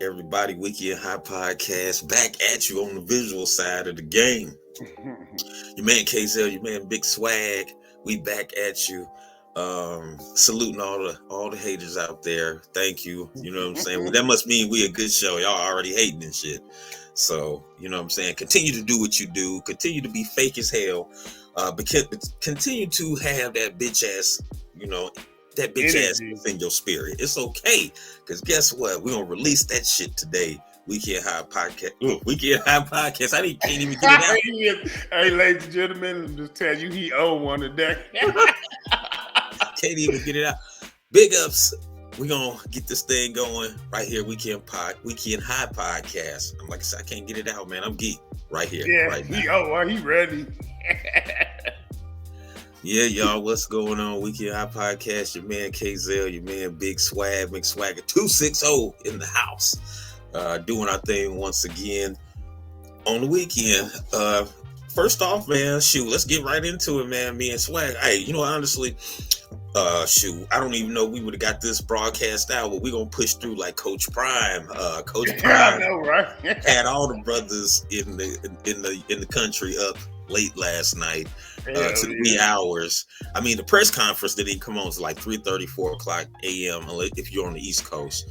everybody. Weekend High Podcast back at you on the visual side of the game. Your man KZL, your man Big Swag. We back at you. Saluting all the haters out there. Thank you. You know what I'm saying? Well, that must mean we a good show. Y'all already hating and shit. So, you know what I'm saying? Continue to do what you do. Continue to be fake as hell. But continue to have that bitch ass, that bitch ass in your spirit. It's okay. Because guess what? We're going to release that shit today. Weekend High Podcast. Weekend High Podcast. Can't even get it out. Hey, ladies and gentlemen, just tell you he owe one today. Can't even get it out. Big ups. We're going to get this thing going right here. Weekend High Podcast. Like I said, I can't get it out, man. I'm geek right here. Yeah, right now. He ready. Yeah, y'all, what's going on? Weekend High Podcast. Your man KZL, your man Big Swag, Big Swagger 260 in the house. Doing our thing once again on the weekend. First off, man, let's get right into it, man. Me and Swag. Hey, honestly, I don't even know we would have got this broadcast out, but we're gonna push through like Coach Prime. Coach Prime, I know, right? had all the brothers in the country up late last night to the wee hours. I mean, the press conference didn't even come on to like 3:30, 4 o'clock a.m. if you're on the East Coast.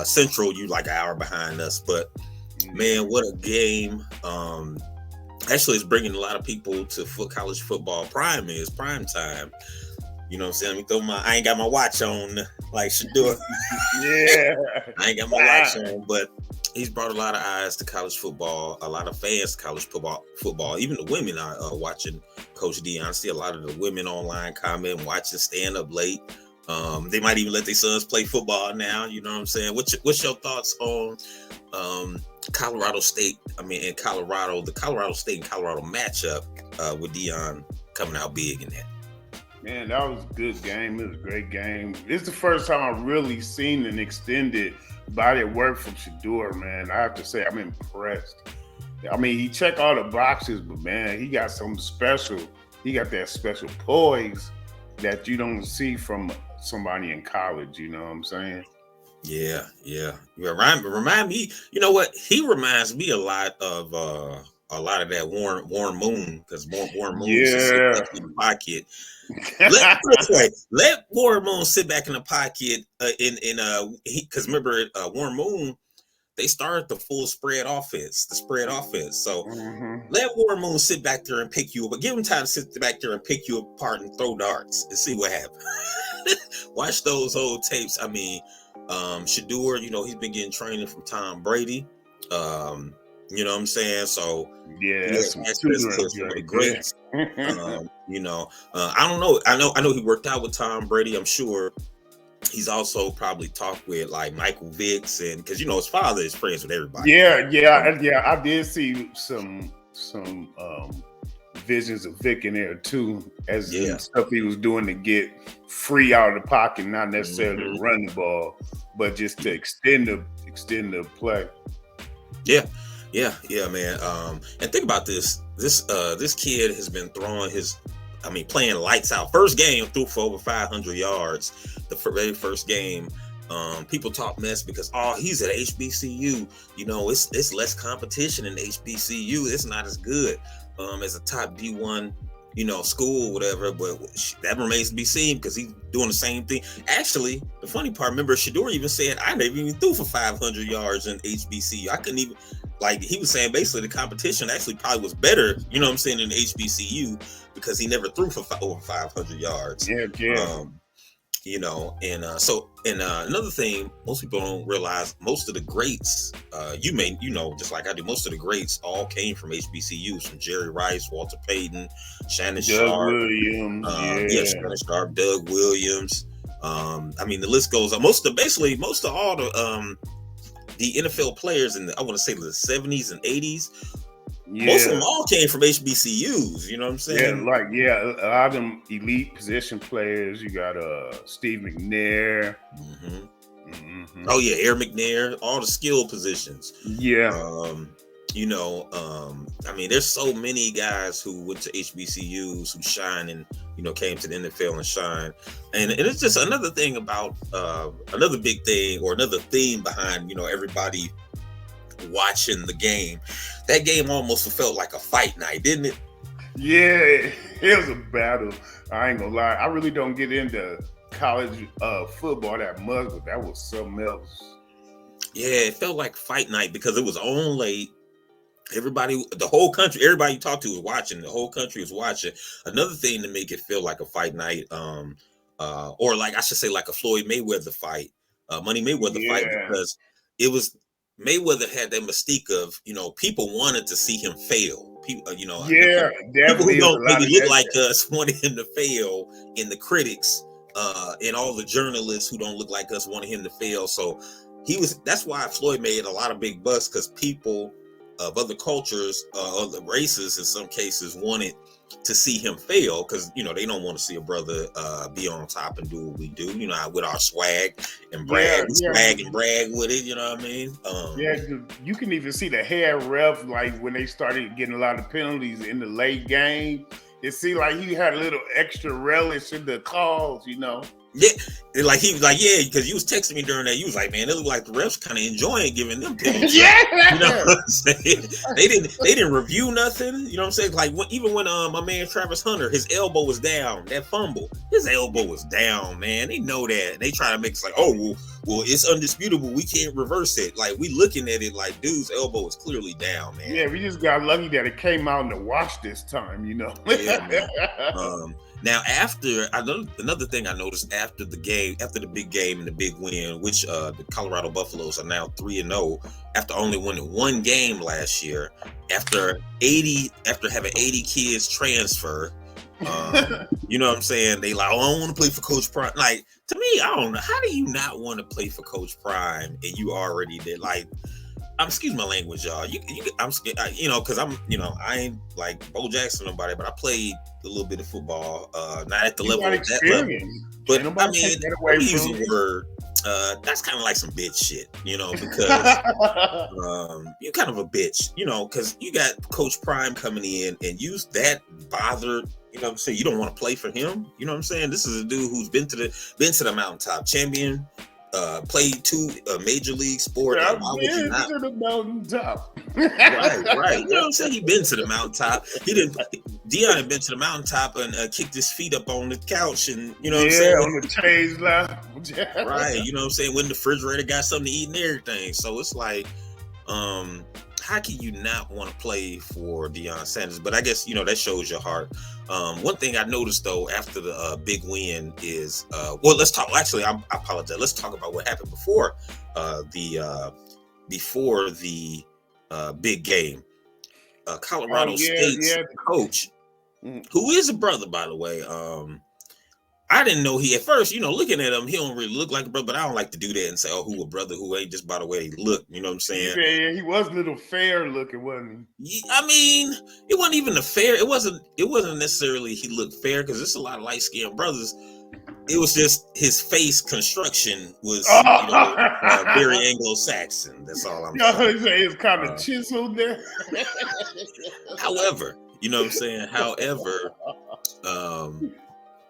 Central, you like an hour behind us, but man, what a game. Actually, it's bringing a lot of people to college football. Prime time. You know what I'm saying? I ain't got my watch on like Shador. Yeah. I ain't got my watch on, but he's brought a lot of eyes to college football, a lot of fans to college football. Even the women are watching Coach D. I see a lot of the women online commenting, watching, staying up late. They might even let their sons play football now. You know what I'm saying? What's your thoughts on Colorado State? I mean, in Colorado, the Colorado State and Colorado matchup with Deion coming out big in that. Man, that was a good game. It was a great game. It's the first time I've really seen an extended body of work from Shador, man. I have to say, I'm impressed. I mean, he checked all the boxes, but man, he got something special. He got that special poise that you don't see from somebody in college. You know what I'm saying? Yeah. Remind me. You know what? He reminds me a lot of that Warren Moon, because Warren Moon is in the pocket. Let Warren Moon sit back in the pocket because remember Warren Moon, they started the full spread offense. So let Warren Moon sit back there and pick you up, but give him time to sit back there and pick you apart and throw darts and see what happens. Watch those old tapes. I mean, Shador, he's been getting training from Tom Brady. You know what I'm saying? So that's the greats. I don't know. I know he worked out with Tom Brady. I'm sure he's also probably talked with like Michael Vicks, and because his father is friends with everybody. Yeah. I did see some visions of Vic in there too, as stuff he was doing to get free out of the pocket, not necessarily to run the ball, but just to extend the play. Yeah, man. And think about this. This kid has been playing lights out. First game, threw for over 500 yards. The very first game. People talk mess because he's at HBCU. It's less competition in HBCU. It's not as good as a top D1, school or whatever. But that remains to be seen because he's doing the same thing. Actually, the funny part, remember Shador even said, I never even threw for 500 yards in HBCU. I couldn't even. Like he was saying, basically the competition actually probably was better, in HBCU because he never threw for over 500 yards. Another thing most people don't realize, most of the greats, just like I do, most of the greats all came from HBCUs, from Jerry Rice, Walter Payton, Shannon Sharp, Shannon Sharp, Doug Williams. The list goes on. Most of all the NFL players in I want to say the 70s and 80s, most of them all came from HBCUs. You know what I'm saying? A lot of them elite position players. You got Steve McNair. Oh yeah, Air McNair, all the skill positions. I mean, there's so many guys who went to HBCUs who shine and came to the NFL and shine, and it's just another thing about another big thing or another theme behind everybody watching the game. That game almost felt like a fight night, didn't it? Yeah, it was a battle. I ain't gonna lie. I really don't get into college football that much, but that was something else. Yeah, it felt like fight night because it was on late. Everybody, the whole country, everybody you talked to was watching. The whole country was watching. Another thing to make it feel like a fight night, or like I should say, like a Floyd Mayweather fight, Money Mayweather fight, because it was Mayweather had that mystique of people wanted to see him fail. People, people who don't maybe look like us wanted him to fail, and the critics, and all the journalists who don't look like us wanted him to fail. So that's why Floyd made a lot of big bucks, because people of other cultures, other races in some cases, wanted to see him fail, because they don't want to see a brother be on top and do what we do, with our swag and brag, swag and brag with it, you know what I mean? You can even see the head ref, like when they started getting a lot of penalties in the late game. It seemed like he had a little extra relish in the calls, Yeah, like he was like, yeah, because you was texting me during that. You was like, man, it looked like the refs kind of enjoying giving them penalties. You know what I'm saying? They didn't review nothing. You know what I'm saying? Like even when my man Travis Hunter, his elbow was down, that fumble, his elbow was down, man. They know that. And they try to make it like, oh well, it's undisputable. We can't reverse it. Like we looking at it like dude's elbow is clearly down, man. Yeah, we just got lucky that it came out in the wash this time, Yeah, now, another thing I noticed after the big game and the big win, which the Colorado Buffaloes are now 3-0 after only winning one game last year, after having 80 kids transfer, you know what I'm saying? They like, oh, I don't want to play for Coach Prime. Like, to me, I don't know. How do you not want to play for Coach Prime and you already did? Like, excuse my language, y'all. I'm scared, because I ain't like Bo Jackson or nobody, but I played a little bit of football, not at the level of that level. But I mean, use a word. That's kind of like some bitch shit, because you're kind of a bitch, because you got Coach Prime coming in and you that bothered. You know what I'm saying? You don't want to play for him. You know what I'm saying? This is a dude who's been to the mountaintop, champion. Played 2 major league sports. I've been to the mountaintop. Right. You know what I'm saying? He been to the mountaintop. Deion had been to the mountaintop and kicked his feet up on the couch, and you know what I'm saying? On the chaise lounge. Right. You know what I'm saying? When the refrigerator got something to eat and everything. So it's like, how can you not want to play for Deion Sanders? But I guess, that shows your heart. One thing I noticed, though, after the big win is, let's talk. Actually, I apologize. Let's talk about what happened before the big game. Colorado State's coach, who is a brother, by the way. I didn't know he at first, looking at him, he don't really look like a brother, but I don't like to do that and say, oh, who a brother who ain't, just by the way he look, you know what I'm saying? Yeah, he was a little fair looking, wasn't he? I mean, it wasn't even it wasn't necessarily he looked fair, because there's a lot of light-skinned brothers. It was just his face construction was very Anglo-Saxon. That's all I'm saying. It's kind of chiseled there. However, you know what I'm saying?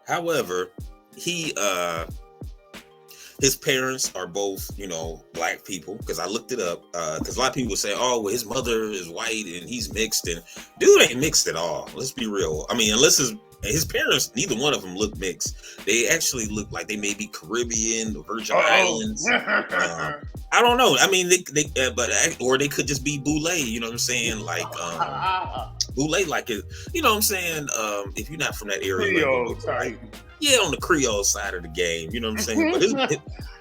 However, he his parents are both, black people, because I looked it up. Because a lot of people say, oh, well, his mother is white and he's mixed, and dude ain't mixed at all. Let's be real. I mean, unless his parents, neither one of them look mixed. They actually look like they may be Caribbean, the Virgin Islands. I don't know. I mean, or they could just be Boule. You know what I'm saying? Like Boule, like it. You know what I'm saying? If you're not from that area, on the Creole side of the game. You know what I'm saying? But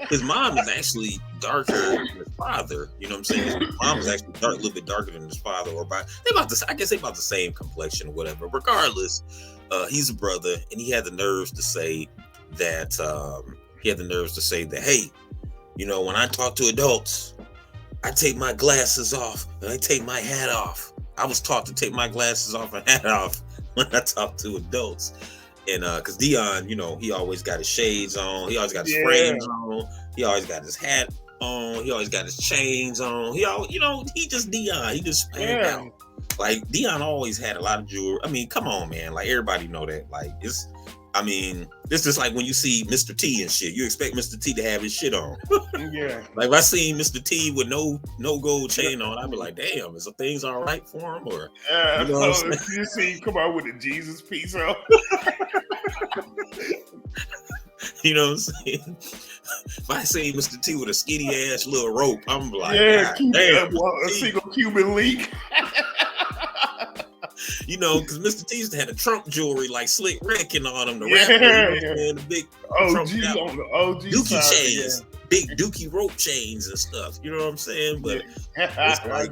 his mom is actually darker than his father. You know what I'm saying? His mom is actually a little bit darker than his father, I guess they about the same complexion or whatever. Regardless. He's a brother, and he had the nerves to say that. Hey, when I talk to adults, I take my glasses off and I take my hat off. I was taught to take my glasses off and hat off when I talk to adults, and because Deion, he always got his shades on, he always got his frames on, he always got his hat on. He always got his chains on. He just Deion. He just spanked Yeah. out. Like Deion always had a lot of jewelry. I mean, come on, man. Like everybody know that. Like it's just like when you see Mr. T and shit. You expect Mr. T to have his shit on. Yeah. Like if I seen Mr. T with no gold chain on, I'd be like, damn, is the things all right for him? Or Yeah. you know what I'm You see him come out with a Jesus piece on. You know what I'm saying? If I see Mr. T with a skinny ass little rope, I'm like, Yeah, damn, a single Cuban link. You know, because Mr. T used to have the Trump jewelry like Slick Rick and all them, the Yeah, rapper, yeah. the big OG Trump on the OG Dookie side, chains, big Dookie rope chains and stuff. You know what I'm saying? But it's like,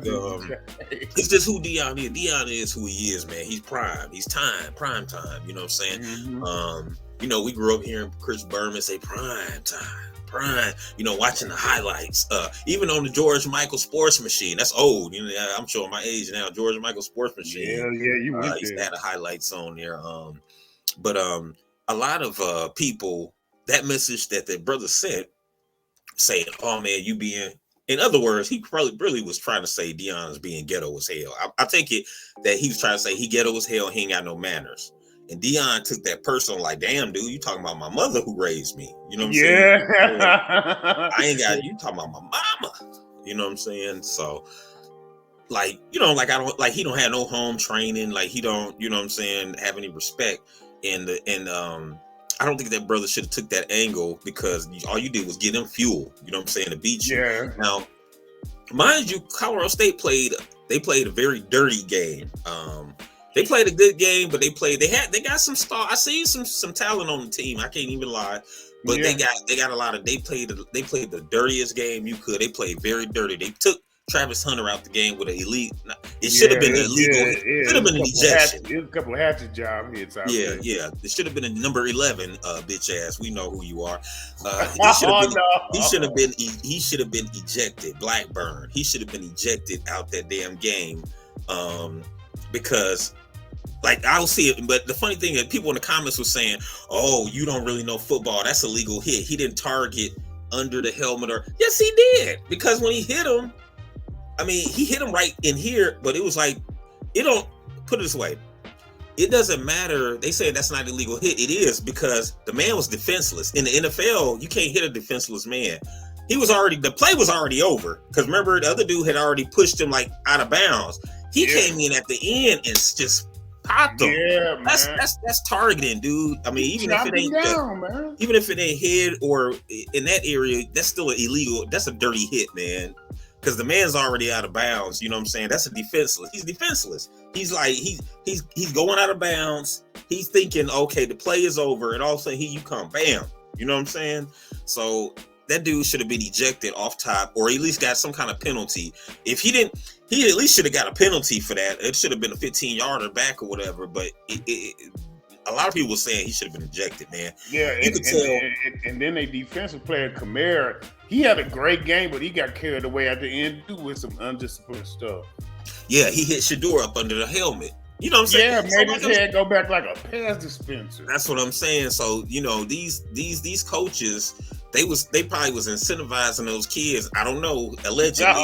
it's just who Deion is. Deion is who he is, man. He's prime. He's prime time. You know what I'm saying? Mm-hmm. You know, we grew up hearing Chris Berman say prime time. Prime, you know, watching the highlights, even on the George Michael sports machine. That's old, you know. I'm showing my age now. George Michael sports machine. Yeah, you went used there. to have the highlights on there. But a lot of people, that message that their brother sent, saying, "Oh man, you being." In other words, he probably really was trying to say Deion's being ghetto as hell. I take it that he was trying to say he ghetto as hell. He ain't got no manners. And Deion took that personal, like, damn, dude, you talking about my mother who raised me. You know what I'm saying? I ain't got you talking about my mama. You know what I'm saying? So, like, you know, like he don't have no home training, like he don't, you know what I'm saying, have any respect. And I don't think that brother should have took that angle because all you did was get him fuel, you know what I'm saying, to beat you. Yeah. Now, mind you, Colorado State played a very dirty game. They played a good game, but they got some star. I seen some talent on the team. I can't even lie, but they got a lot of. They played the dirtiest game you could. They played very dirty. They took Travis Hunter out the game with an elite. It should have been illegal. It should have been an ejection. It was a couple of hatchet job hits out there. Yeah. It should have been a number 11, bitch ass. We know who you are. He should have been ejected. Blackburn. He should have been ejected out that damn game, because. Like, I'll see it, but the funny thing is people in the comments were saying, oh, you don't really know football. That's a legal hit. He didn't target under the helmet or... Yes, he did. Because when he hit him, I mean, he hit him right in here, but it was like, put it this way. It doesn't matter. They say that's not a legal hit. It is because the man was defenseless. In the NFL, you can't hit a defenseless man. The play was already over. Because remember, the other dude had already pushed him like out of bounds. He came in at the end and just... popped them. Yeah, man. That's targeting, dude. I mean, even if it ain't head or in that area, that's still an illegal. That's a dirty hit, man. Because the man's already out of bounds. You know what I'm saying? That's a defenseless. He's defenseless. He's like he's going out of bounds. He's thinking, okay, the play is over, and all of a sudden, here you come, bam. You know what I'm saying? So that dude should have been ejected off top, or at least got some kind of penalty. If he didn't. He at least should have got a penalty for that. It should have been a 15-yarder back or whatever. But a lot of people were saying he should have been ejected, man. Yeah, and then a defensive player, Kamara, he had a great game, but he got carried away at the end too with some undisciplined stuff. Yeah, he hit Shador up under the helmet. You know what I'm saying? Yeah, made his head go back like a pass dispenser. That's what I'm saying. So, you know, these coaches, they probably was incentivizing those kids. I don't know, allegedly.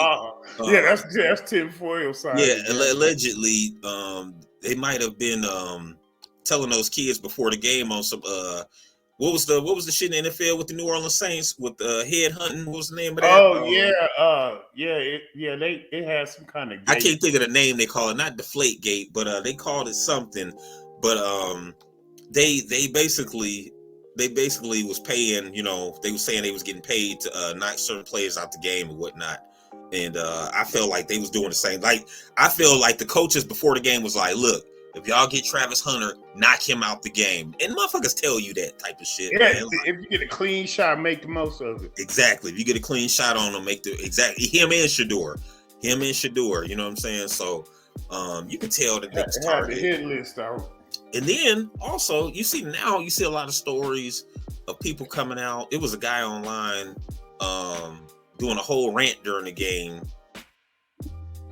That's Tim Foyle side. Yeah, allegedly, they might have been telling those kids before the game on some what was the shit in the NFL with the New Orleans Saints with head hunting? What was the name of that? Oh it had some kind of gate. I can't think of the name they call it, not Deflate Gate, but they called it something. But they basically was paying, you know, they were saying they was getting paid to knock certain players out the game and whatnot. And I feel like they was doing the same. Like, I feel like the coaches before the game was like, look, if y'all get Travis Hunter, knock him out the game. And motherfuckers tell you that type of shit. Yeah, man. If you get a clean shot, make the most of it. Exactly. If you get a clean shot on him, him and Shador. You know what I'm saying? So you can tell that they was targeted. The hit list out. And then also you see a lot of stories of people coming out. It was a guy online doing a whole rant during the game.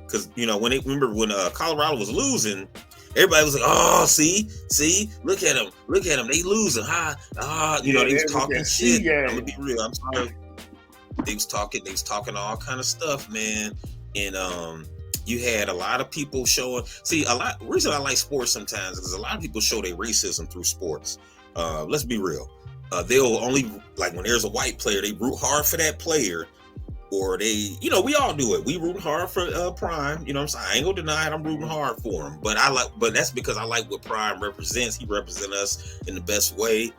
Because, you know, when Colorado was losing, everybody was like, "Oh, see, look at them, they losing, you know, they was talking shit." I'm gonna be real. I'm sorry. They was talking all kind of stuff, man. And you had a lot of people showing. See, the reason I like sports sometimes is a lot of people show their racism through sports. Let's be real. They'll only, like, when there's a white player, they root hard for that player, or they, we all do it. We root hard for Prime. You know what I'm saying? I ain't gonna deny it. I'm rooting hard for him, but that's because I like what Prime represents. He represents us in the best way.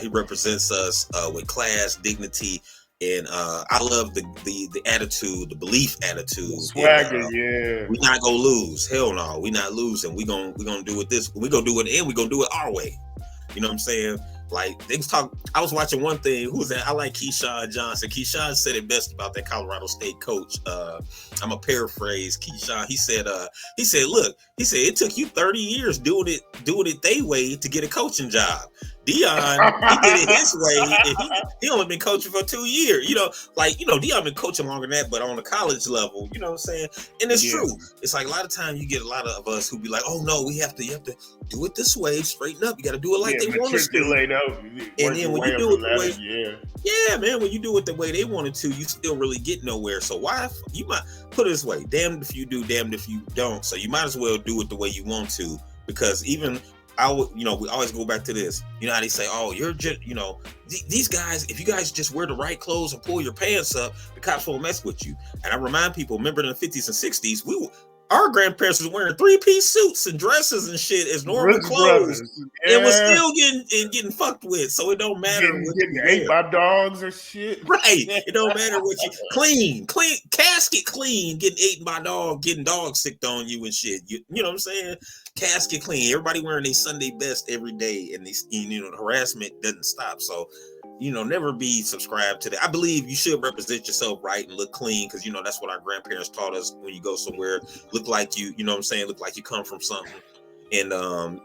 He represents us with class, dignity. And I love the attitude, the belief attitude. Swagger, and, yeah. We're not gonna lose. Hell no, we're not losing. We're gonna do it this. We're gonna do it, and we're gonna do it our way. You know what I'm saying? Like, they was talking. I was watching one thing. Who was that? I like Keyshawn Johnson. Keyshawn said it best about that Colorado State coach. I'm a paraphrase. Keyshawn. He said, look, it took you 30 years doing it their way to get a coaching job. Deion, he did it his way, and he only been coaching for 2 years. Deion been coaching longer than that, but on the college level, you know what I'm saying? And it's true. It's like a lot of times you get a lot of us who be like, oh no, you have to do it this way, straighten up. You got to do it like they want us to. And then when you do it the way, man, when you do it the way they wanted to, you still really get nowhere. So why? You might put it this way: damned if you do, damned if you don't. So you might as well do it the way you want to, because even we always go back to this. You know how they say, oh, you're just, these guys, if you guys just wear the right clothes and pull your pants up, the cops won't mess with you. And I remind people, remember in the 50s and 60s, our grandparents was wearing 3-piece suits and dresses and shit as normal clothes, and was still getting fucked with. So it don't matter. Getting ate by dogs or shit. Right. It don't matter what you clean, casket clean, getting eaten by dog, getting dog sicked on you and shit. You know what I'm saying? Casket clean. Everybody wearing their Sunday best every day, and the harassment doesn't stop. So, never be subscribed to that. I believe you should represent yourself right and look clean, because that's what our grandparents taught us. When you go somewhere, look like you know what I'm saying, look like you come from something. And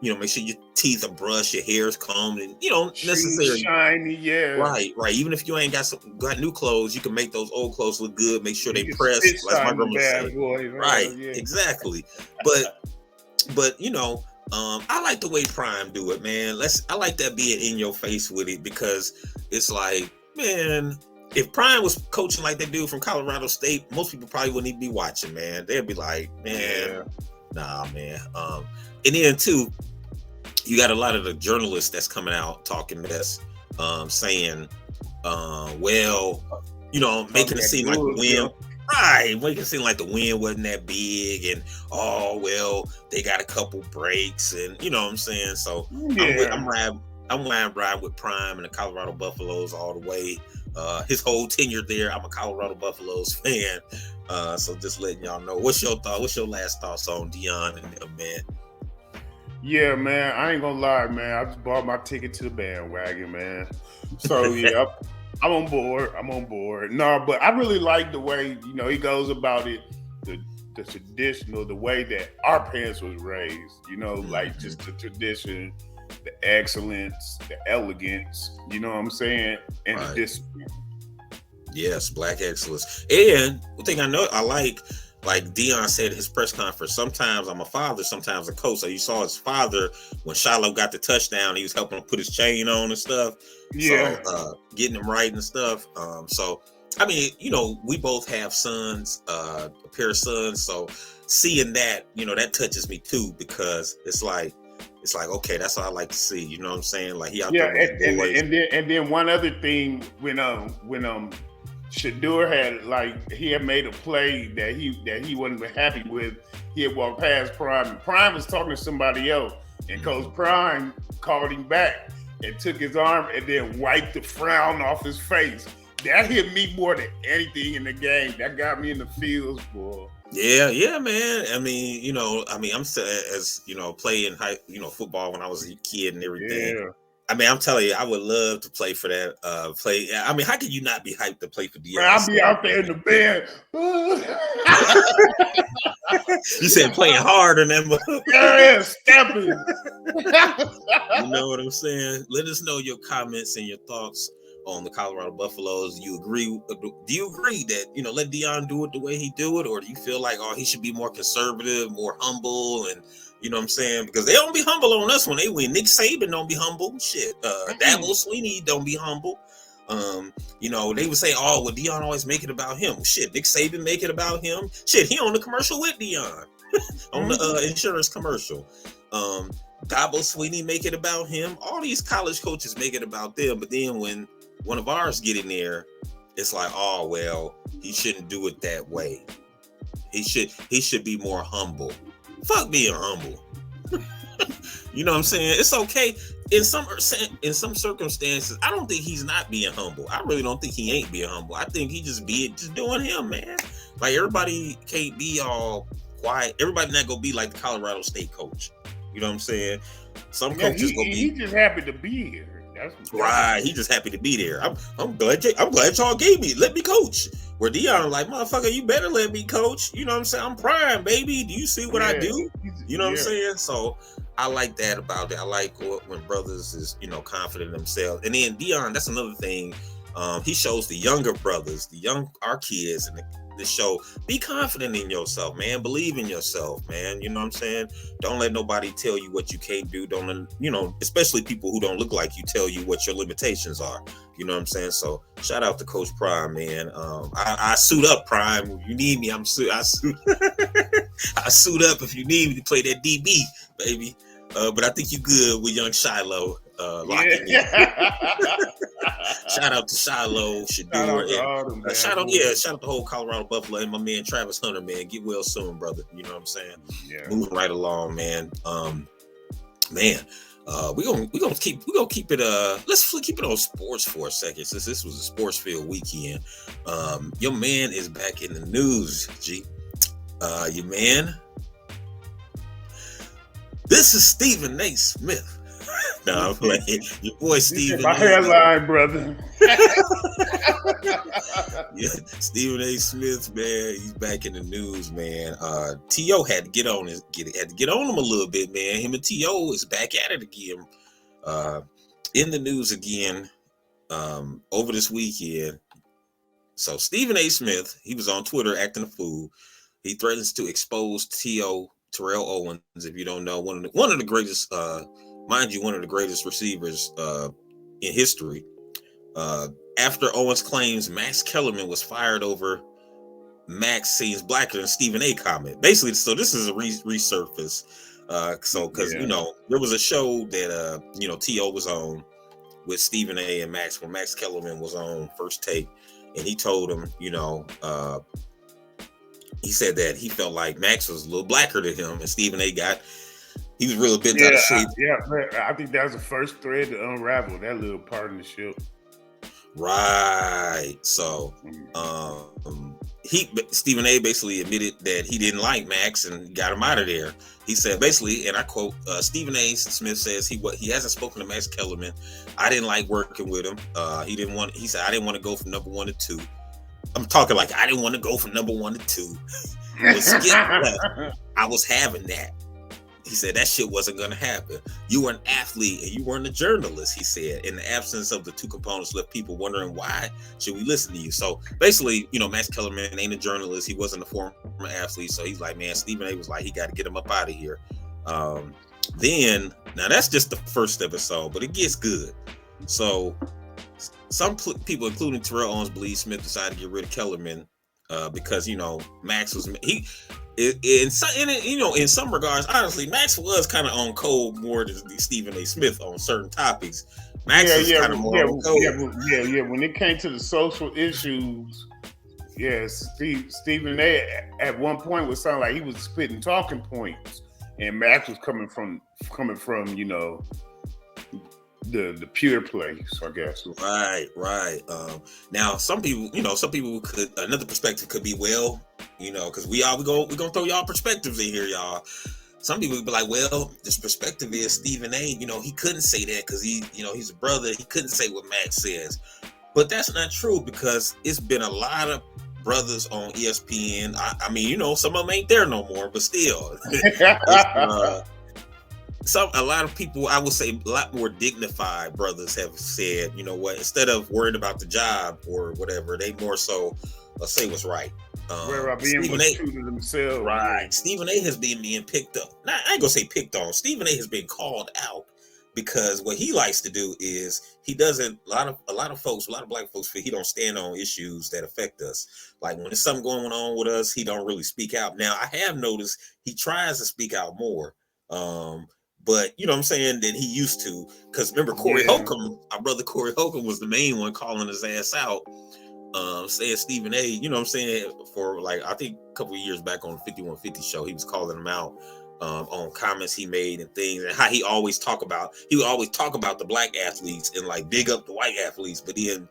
make sure your teeth are brushed, your hair's combed, and necessarily shiny, right. Even if you ain't got new clothes, you can make those old clothes look good. Make sure they press, like my grandma said. Right, exactly. But I like the way Prime do it, man. I like that being in your face with it, because it's like, man, if Prime was coaching like they do from Colorado State, most people probably wouldn't even be watching, man. They'd be like, man, nah, man. And then too, you got a lot of the journalists that's coming out talking this, saying, making it seem like the win. Right, making it seem like the win wasn't that big, and they got a couple breaks, and you know what I'm saying. So I'm riding with Prime and the Colorado Buffaloes all the way. His whole tenure there, I'm a Colorado Buffaloes fan. So just letting y'all know. What's your thought? What's your last thoughts on Deion and them, man? Yeah, man, I ain't gonna lie, man. I just bought my ticket to the bandwagon, man. So yeah. I'm on board. No, but I really like the way, he goes about it, the traditional, the way that our parents was raised, like just the tradition, the excellence, the elegance, you know what I'm saying? And the discipline. Yes, black excellence. And the thing I like Deion said in his press conference, sometimes I'm a father, sometimes a coach. So you saw his father when Shiloh got the touchdown, he was helping him put his chain on and stuff. Yeah. So getting him right and stuff. So I mean, we both have sons, a pair of sons. So seeing that, that touches me too, because it's like, okay, that's what I like to see. You know what I'm saying? Like, he out there with the boys. And then one other thing, when Shedeur had made a play that he wasn't happy with. He had walked past Prime, and Prime was talking to somebody else, and Coach Prime called him back and took his arm and then wiped the frown off his face. That hit me more than anything in the game. That got me in the feels, boy. Yeah, man. I mean, I'm still, as playing football when I was a kid and everything. Yeah. I mean, I'm telling you, I would love to play for that. I mean, how could you not be hyped to play for Deion? I'll be out there in the bed. You said playing hard on that. Yeah, stepping. You know what I'm saying? Let us know your comments and your thoughts on the Colorado Buffaloes. Do you agree that, let Deion do it the way he do it? Or do you feel like, he should be more conservative, more humble, and you know what I'm saying? Because they don't be humble on us when they win. Nick Saban don't be humble. Shit. Dabo Sweeney don't be humble. They would say, "Oh, well, Deion always make it about him." Well, shit, Nick Saban make it about him. Shit, he on the commercial with Deion, on the insurance commercial. Dabo Sweeney make it about him. All these college coaches make it about them. But then when one of ours get in there, it's like, oh well, he shouldn't do it that way. He should be more humble. Fuck being humble. You know what I'm saying? It's okay in some circumstances. I don't think he's not being humble. I really don't think he ain't being humble. I think he just doing him, man. Like, everybody can't be all quiet. Everybody not gonna be like the Colorado State coach. You know what I'm saying? Some coaches gonna be. He's just happy to be here. That's right. He just happy to be there. I'm glad y'all let me coach. Where Deion like, motherfucker, you better let me coach. You know what I'm saying? I'm prime, baby. Do you see what I do? You know what I'm saying? So I like that about it. I like when brothers is, confident in themselves. And then Deion, that's another thing. He shows the younger brothers, our kids, and the show, be confident in yourself, man. Believe in yourself, man. You know what I'm saying? Don't let nobody tell you what you can't do. Don't let, especially people who don't look like you, tell you what your limitations are. You know what I'm saying? So shout out to Coach Prime, man. I suit up, Prime. If you need me, I suit I suit up if you need me to play that DB, baby. But I think you good with young Shiloh locking in. Shout out to Shiloh, Shador. Shout out the whole Colorado Buffalo and my man Travis Hunter, man. Get well soon, brother. You know what I'm saying? Yeah. Moving right along, man. We're gonna keep it let's keep it on sports for a second, since this was a sports filled weekend. Your man is back in the news, G. Your man. This is Stephen A. Smith. No, I'm playing. Your boy Stephen. My hairline, brother. Yeah, Stephen A. Smith, man, he's back in the news, man. T.O. had to get on him a little bit, man. Him and T.O. is back at it again. In the news again, over this weekend. So Stephen A. Smith, he was on Twitter acting a fool. He threatens to expose T.O. Terrell Owens, if you don't know, one of the greatest, mind you, one of the greatest receivers in history. After Owens claims Max Kellerman was fired over Max seems blacker than Stephen A. comment. Basically, so this is a resurface. There was a show that T.O. was on with Stephen A. and Max when Max Kellerman was on First Take, and he told him, he said that he felt like Max was a little blacker than him, and Stephen A. he was real bent out of shape. I think that was the first thread to unravel that little part of the show. Right. So, Stephen A. basically admitted that he didn't like Max and got him out of there. He said basically, and I quote, Stephen A. Smith says he hasn't spoken to Max Kellerman. I didn't like working with him. He said I didn't want to go from number 1 to 2. I'm talking like I didn't want to go from number 1 to 2. I was having that. He said that shit wasn't going to happen. You were an athlete and you weren't a journalist, he said. In the absence of the two components left people wondering why should we listen to you. So basically, Max Kellerman ain't a journalist. He wasn't a former athlete. So he's like, man, Stephen A. was like, he got to get him up out of here. Then, now that's just the first episode, but it gets good. So some people, including Terrell Owens, believe Smith decided to get rid of Kellerman because Max was in some regards. Honestly, Max was kind of on code more than Stephen A. Smith on certain topics. Max was kind of more on code. When it came to the social issues, Stephen A. at one point was sounding like he was spitting talking points, and Max was coming from the pure place, I guess. Right. Now some people could, another perspective could be, well, because we're gonna throw y'all perspectives in here, y'all. Some people would be like, well, this perspective is Stephen A. He couldn't say that because he's a brother. He couldn't say what Max says, but that's not true because it's been a lot of brothers on ESPN. I mean, some of them ain't there no more, but still. A lot of people, I would say a lot more dignified brothers have said, you know what, instead of worried about the job or whatever, they more so say what's right. Being true to themselves. Right. Stephen A. has been being picked up. Now, I ain't gonna say picked on. Stephen A. has been called out because what he likes to do is he doesn't. A lot of folks, a lot of black folks feel he don't stand on issues that affect us. Like when there's something going on with us, he don't really speak out. Now I have noticed he tries to speak out more. But you know what I'm saying, than he used to. Because remember Corey Holcomb, our brother Corey Holcomb was the main one calling his ass out, saying Stephen A, you know what I'm saying, for like I think a couple of years back on the 5150 show, he was calling him out on comments he made and things, and how he would always talk about the black athletes and like big up the white athletes, but then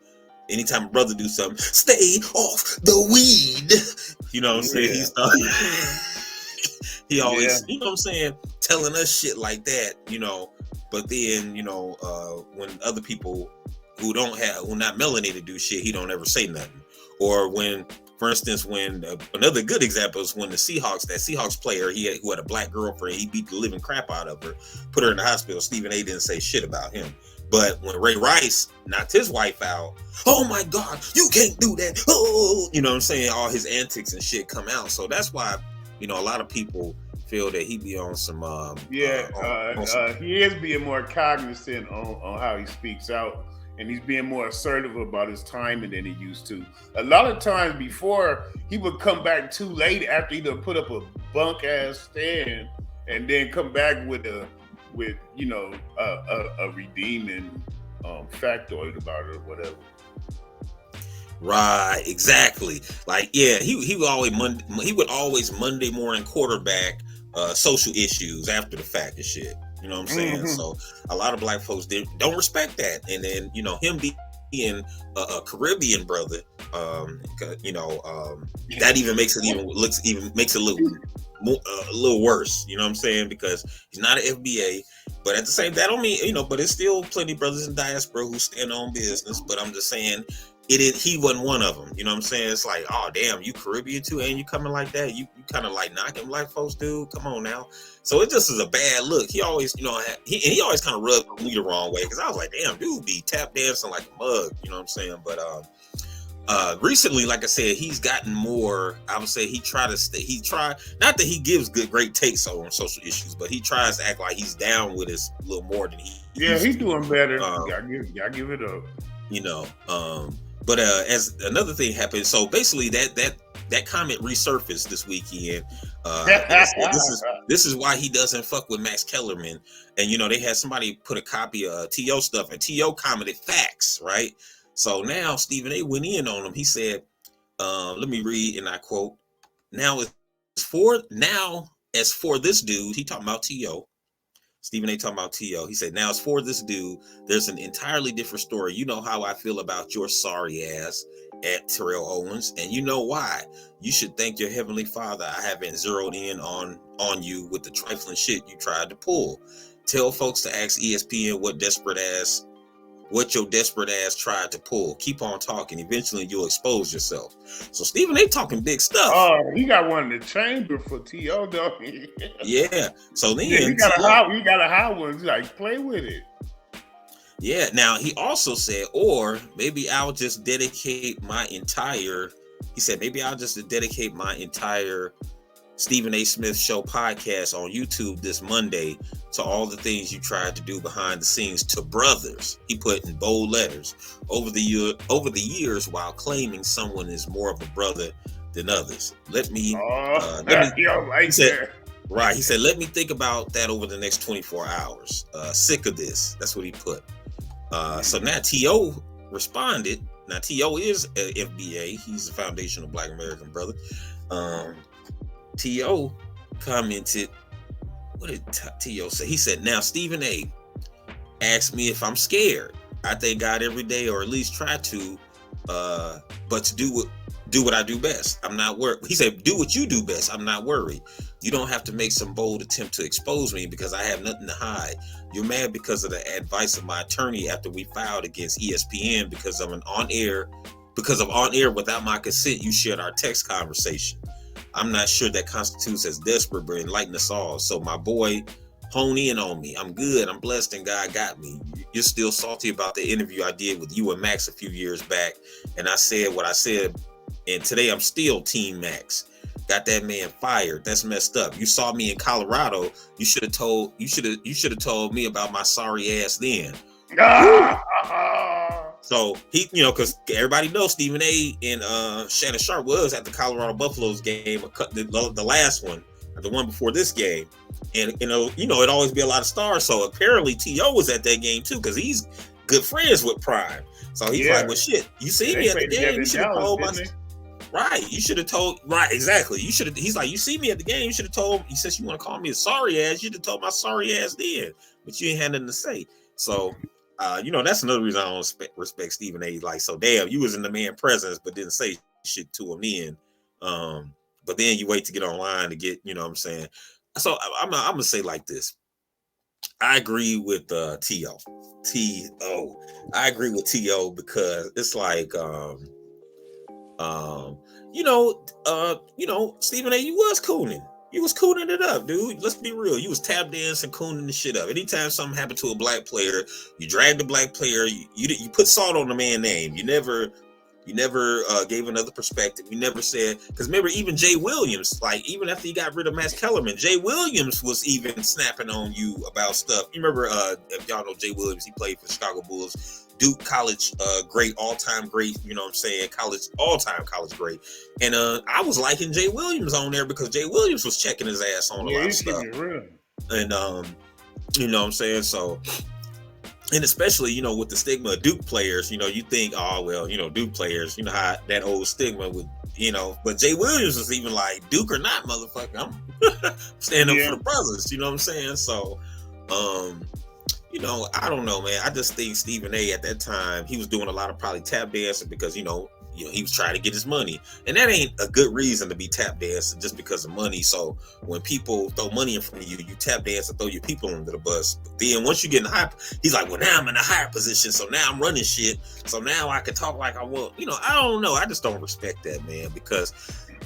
anytime a brother do something, stay off the weed. You know what I'm saying? He always, you know what I'm saying, telling us shit like that, you know. But then, you know, when other people who not melanated do shit, he don't ever say nothing. Or when, for instance, when another good example is when that Seahawks player who had a black girlfriend, he beat the living crap out of her, put her in the hospital. Stephen A didn't say shit about him. But when Ray Rice knocked his wife out, oh my God, you can't do that. Oh, you know what I'm saying? All his antics and shit come out. So that's why, you know, a lot of people feel that he be on some he is being more cognizant on how he speaks out, and he's being more assertive about his timing than he used to. A lot of times before, he would come back too late after he done put up a bunk ass stand, and then come back with a redeeming factoid about it or whatever. Right, exactly. Like, yeah, he would always Monday morning quarterback social issues after the fact and shit. You know what I'm saying? So a lot of black folks don't respect that. And then, you know, him being a Caribbean brother, that even makes it a little worse. You know what I'm saying? Because he's not an FBA, but at the same, that don't mean, you know, but it's still plenty of brothers in diaspora who stand on business. But I'm just saying, he wasn't one of them. You know what I'm saying? It's like, oh damn, you Caribbean too, and you coming like that? You kind of like knocking black folks, dude. Come on now. So it just is a bad look. He always, you know, he always kind of rubbed me the wrong way, because I was like, damn, dude, be tap dancing like a mug. You know what I'm saying? But recently, like I said, he's gotten more. I would say he tried. Not that he gives great takes on social issues, but he tries to act like he's down with us a little more than he. He's doing better. Gotta give it up. You know, but as another thing happened, so basically that comment resurfaced this weekend. This is why he doesn't fuck with Max Kellerman. And you know, they had somebody put a copy of T.O. stuff, and T.O. commented facts, right? So now Stephen A went in on him. He said, let me read, and I quote, as for this dude, he talking about T.O. Stephen A talking about T.O. He said, now as for this dude, there's an entirely different story. You know how I feel about your sorry ass at Terrell Owens, and you know why. You should thank your heavenly father I haven't zeroed in on you with the trifling shit you tried to pull. Tell folks to ask ESPN what your desperate ass tried to pull. Keep on talking. Eventually you'll expose yourself. So Stephen A talking big stuff. Oh, he got one in the chamber for T.O. don't he? Yeah. So then he got a high one. He's like, play with it. Yeah. Now he also said, or maybe I'll just dedicate my entire Stephen A. Smith Show podcast on YouTube this Monday to all the things you tried to do behind the scenes to brothers. He put in bold letters over the years while claiming someone is more of a brother than others. He said, let me think about that over the next 24 hours. Sick of this. That's what he put. So now T.O. responded. Now T.O. is a FBA. He's the Foundation of Black American Brother. T.O. commented, what did T.O. say? He said, now Stephen A. asked me if I'm scared. I thank God every day, or at least try to, but to do what I do best. I'm not worried. He said, do what you do best. I'm not worried. You don't have to make some bold attempt to expose me because I have nothing to hide. You're mad because of the advice of my attorney after we filed against ESPN because of on air without my consent. You shared our text conversation. I'm not sure that constitutes as desperate, but enlighten us all. So my boy, hone in on me. I'm good. I'm blessed, and God got me. You're still salty about the interview I did with you and Max a few years back, and I said what I said, and today I'm still Team Max. got that man fired. That's messed up. You saw me in Colorado. You should have told me about my sorry ass then. So he, because everybody knows Stephen A. and Shannon Sharp was at the Colorado Buffaloes game, the last one, the one before this game, and it'd always be a lot of stars. So apparently T.O. was at that game too, because he's good friends with Prime. So he's like, well, shit, you see me at the game, you should have told my. Right, you should have told. Right, exactly. You should have. He's like, you see me at the game, you should have told. He says you want to call me a sorry ass. You should have told my sorry ass then, but you ain't had nothing to say. So. That's another reason I don't respect Stephen A. Like, so damn, you was in the man presence, but didn't say shit to him then. But then you wait to get online to get, what I'm saying. So I'm gonna say like this. I agree with T.O. I agree with T.O. because it's like, Stephen A. You was cooning. You was cooning it up, dude. Let's be real. You was tap dancing, cooning the shit up. Anytime something happened to a black player, you dragged the black player. You put salt on the man's name. You never gave another perspective. You never said, because remember, even Jay Williams, like even after he got rid of Max Kellerman, Jay Williams was even snapping on you about stuff. You remember, if y'all know Jay Williams, he played for the Chicago Bulls. Duke college great, all-time great, all-time college great. And I was liking Jay Williams on there because Jay Williams was checking his ass on a lot of stuff. And you know what I'm saying? So, and especially, with the stigma of Duke players, you think, oh well, Duke players, how that old stigma would, but Jay Williams was even like, Duke or not, motherfucker, I'm standing up for the brothers, you know what I'm saying? So I don't know, man. I just think Stephen A. at that time, he was doing a lot of probably tap dancing because, he was trying to get his money. And that ain't a good reason to be tap dancing just because of money. So when people throw money in front of you, you tap dance and throw your people under the bus. But then once you get in high, he's like, well, now I'm in a higher position. So now I'm running shit. So now I can talk like I want. I don't know. I just don't respect that, man, because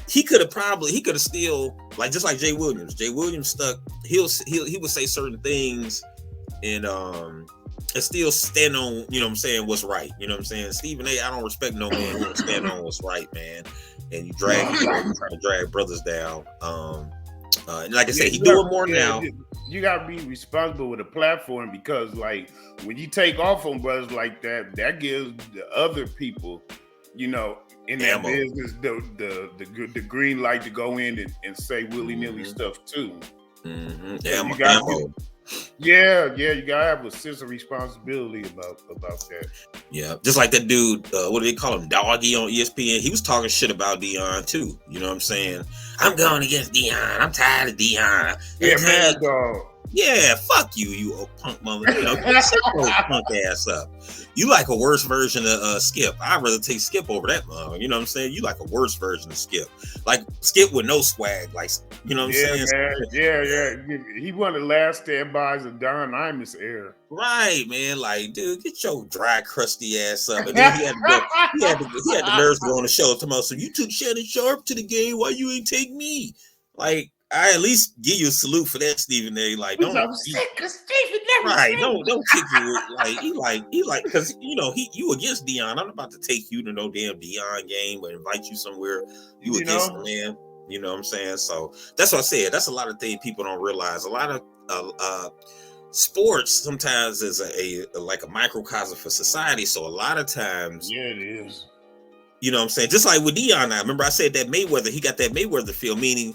he could have still, like, just like Jay Williams. Jay Williams stuck. He would say certain things and still stand on, what's right. You know what I'm saying? Stephen A., I don't respect no man who will stand on what's right, man. And you trying to drag brothers down. And like I said, he doing more now. You gotta be responsible with a platform because, like, when you take off on brothers like that, that gives the other people, in that business the green light to go in and say willy-nilly stuff too. Mm-hmm. You gotta have a sense of responsibility about that. Yeah, just like that dude, what do they call him, Doggy on ESPN? He was talking shit about Deion too. You know what I'm saying? I'm going against Deion. I'm tired of Deion. Yeah, mad dog. Yeah, fuck you old punk mother. Get your punk ass up. You like a worse version of Skip. I'd rather take Skip over that mother. You know what I'm saying? You like a worse version of Skip. Like Skip with no swag. Like, you know what I'm saying? Man. Yeah. He one of the last standbys of Don Imus era. Right, man. Like, dude, get your dry, crusty ass up. And then he had the nerves to go on the show talking about, so you took Shannon Sharp to the game, why you ain't take me? Like, I at least give you a salute for that, Stephen A. Like, don't kick you like because you against Deion. I'm about to take you to no damn Deion game or invite you somewhere. You against the man. You know what I'm saying? So that's what I said. That's a lot of things people don't realize. A lot of sports sometimes is like a microcosm for society. So a lot of times, yeah, it is. You know what I'm saying? Just like with Deion, I remember I said that Mayweather, he got that Mayweather feel, meaning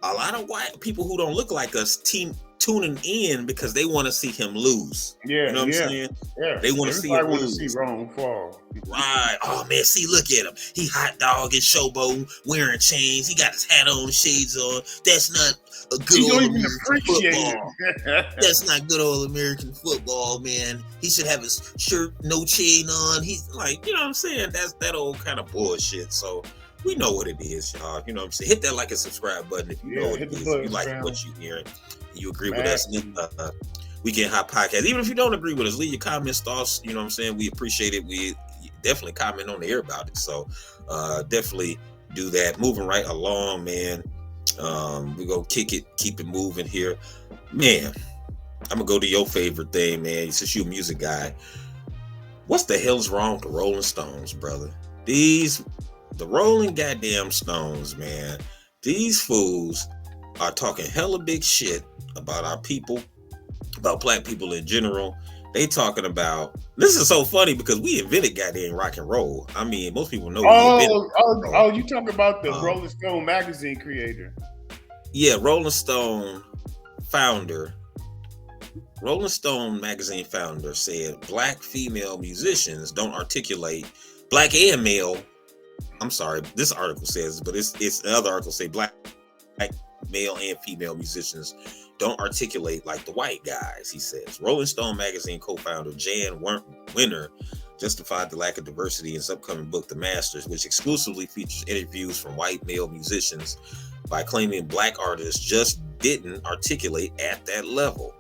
a lot of white people who don't look like us tuning in because they want to see him lose. Yeah, you know what I'm saying? Yeah, they want to see him lose. See Rome fall. Right. Oh man, see, look at him. He hot dog and showboat, wearing chains. He got his hat on, shades on. That's not a good old American football. That's not good old American football, man. He should have his shirt, no chain on. He's like, you know what I'm saying? That's that old kind of bullshit. So we know what it is, y'all. You know what I'm saying? Hit that like and subscribe button if you know what it is. If you like what you hearing. You agree with us. Weekend Hot Podcast. Even if you don't agree with us, leave your comments, thoughts. You know what I'm saying? We appreciate it. We definitely comment on the air about it. So definitely do that. Moving right along, man. We're going to kick it, keep it moving here. Man, I'm going to go to your favorite thing, man. Since you're a music guy. What's the hell's wrong with the Rolling Stones, brother? The Rolling goddamn Stones, man. These fools are talking hella big shit about our people, about black people in general. They talking about, this is so funny because we invented goddamn rock and roll. I mean, most people know we invented rock and roll. You talking about the Rolling Stone magazine creator? Yeah, Rolling Stone magazine founder said black female musicians don't articulate, black and male, I'm sorry, this article says, but it's the other article say black male and female musicians don't articulate like the white guys, he says. Rolling Stone magazine co-founder Jan Winter justified the lack of diversity in his upcoming book, The Masters, which exclusively features interviews from white male musicians, by claiming black artists just didn't articulate at that level.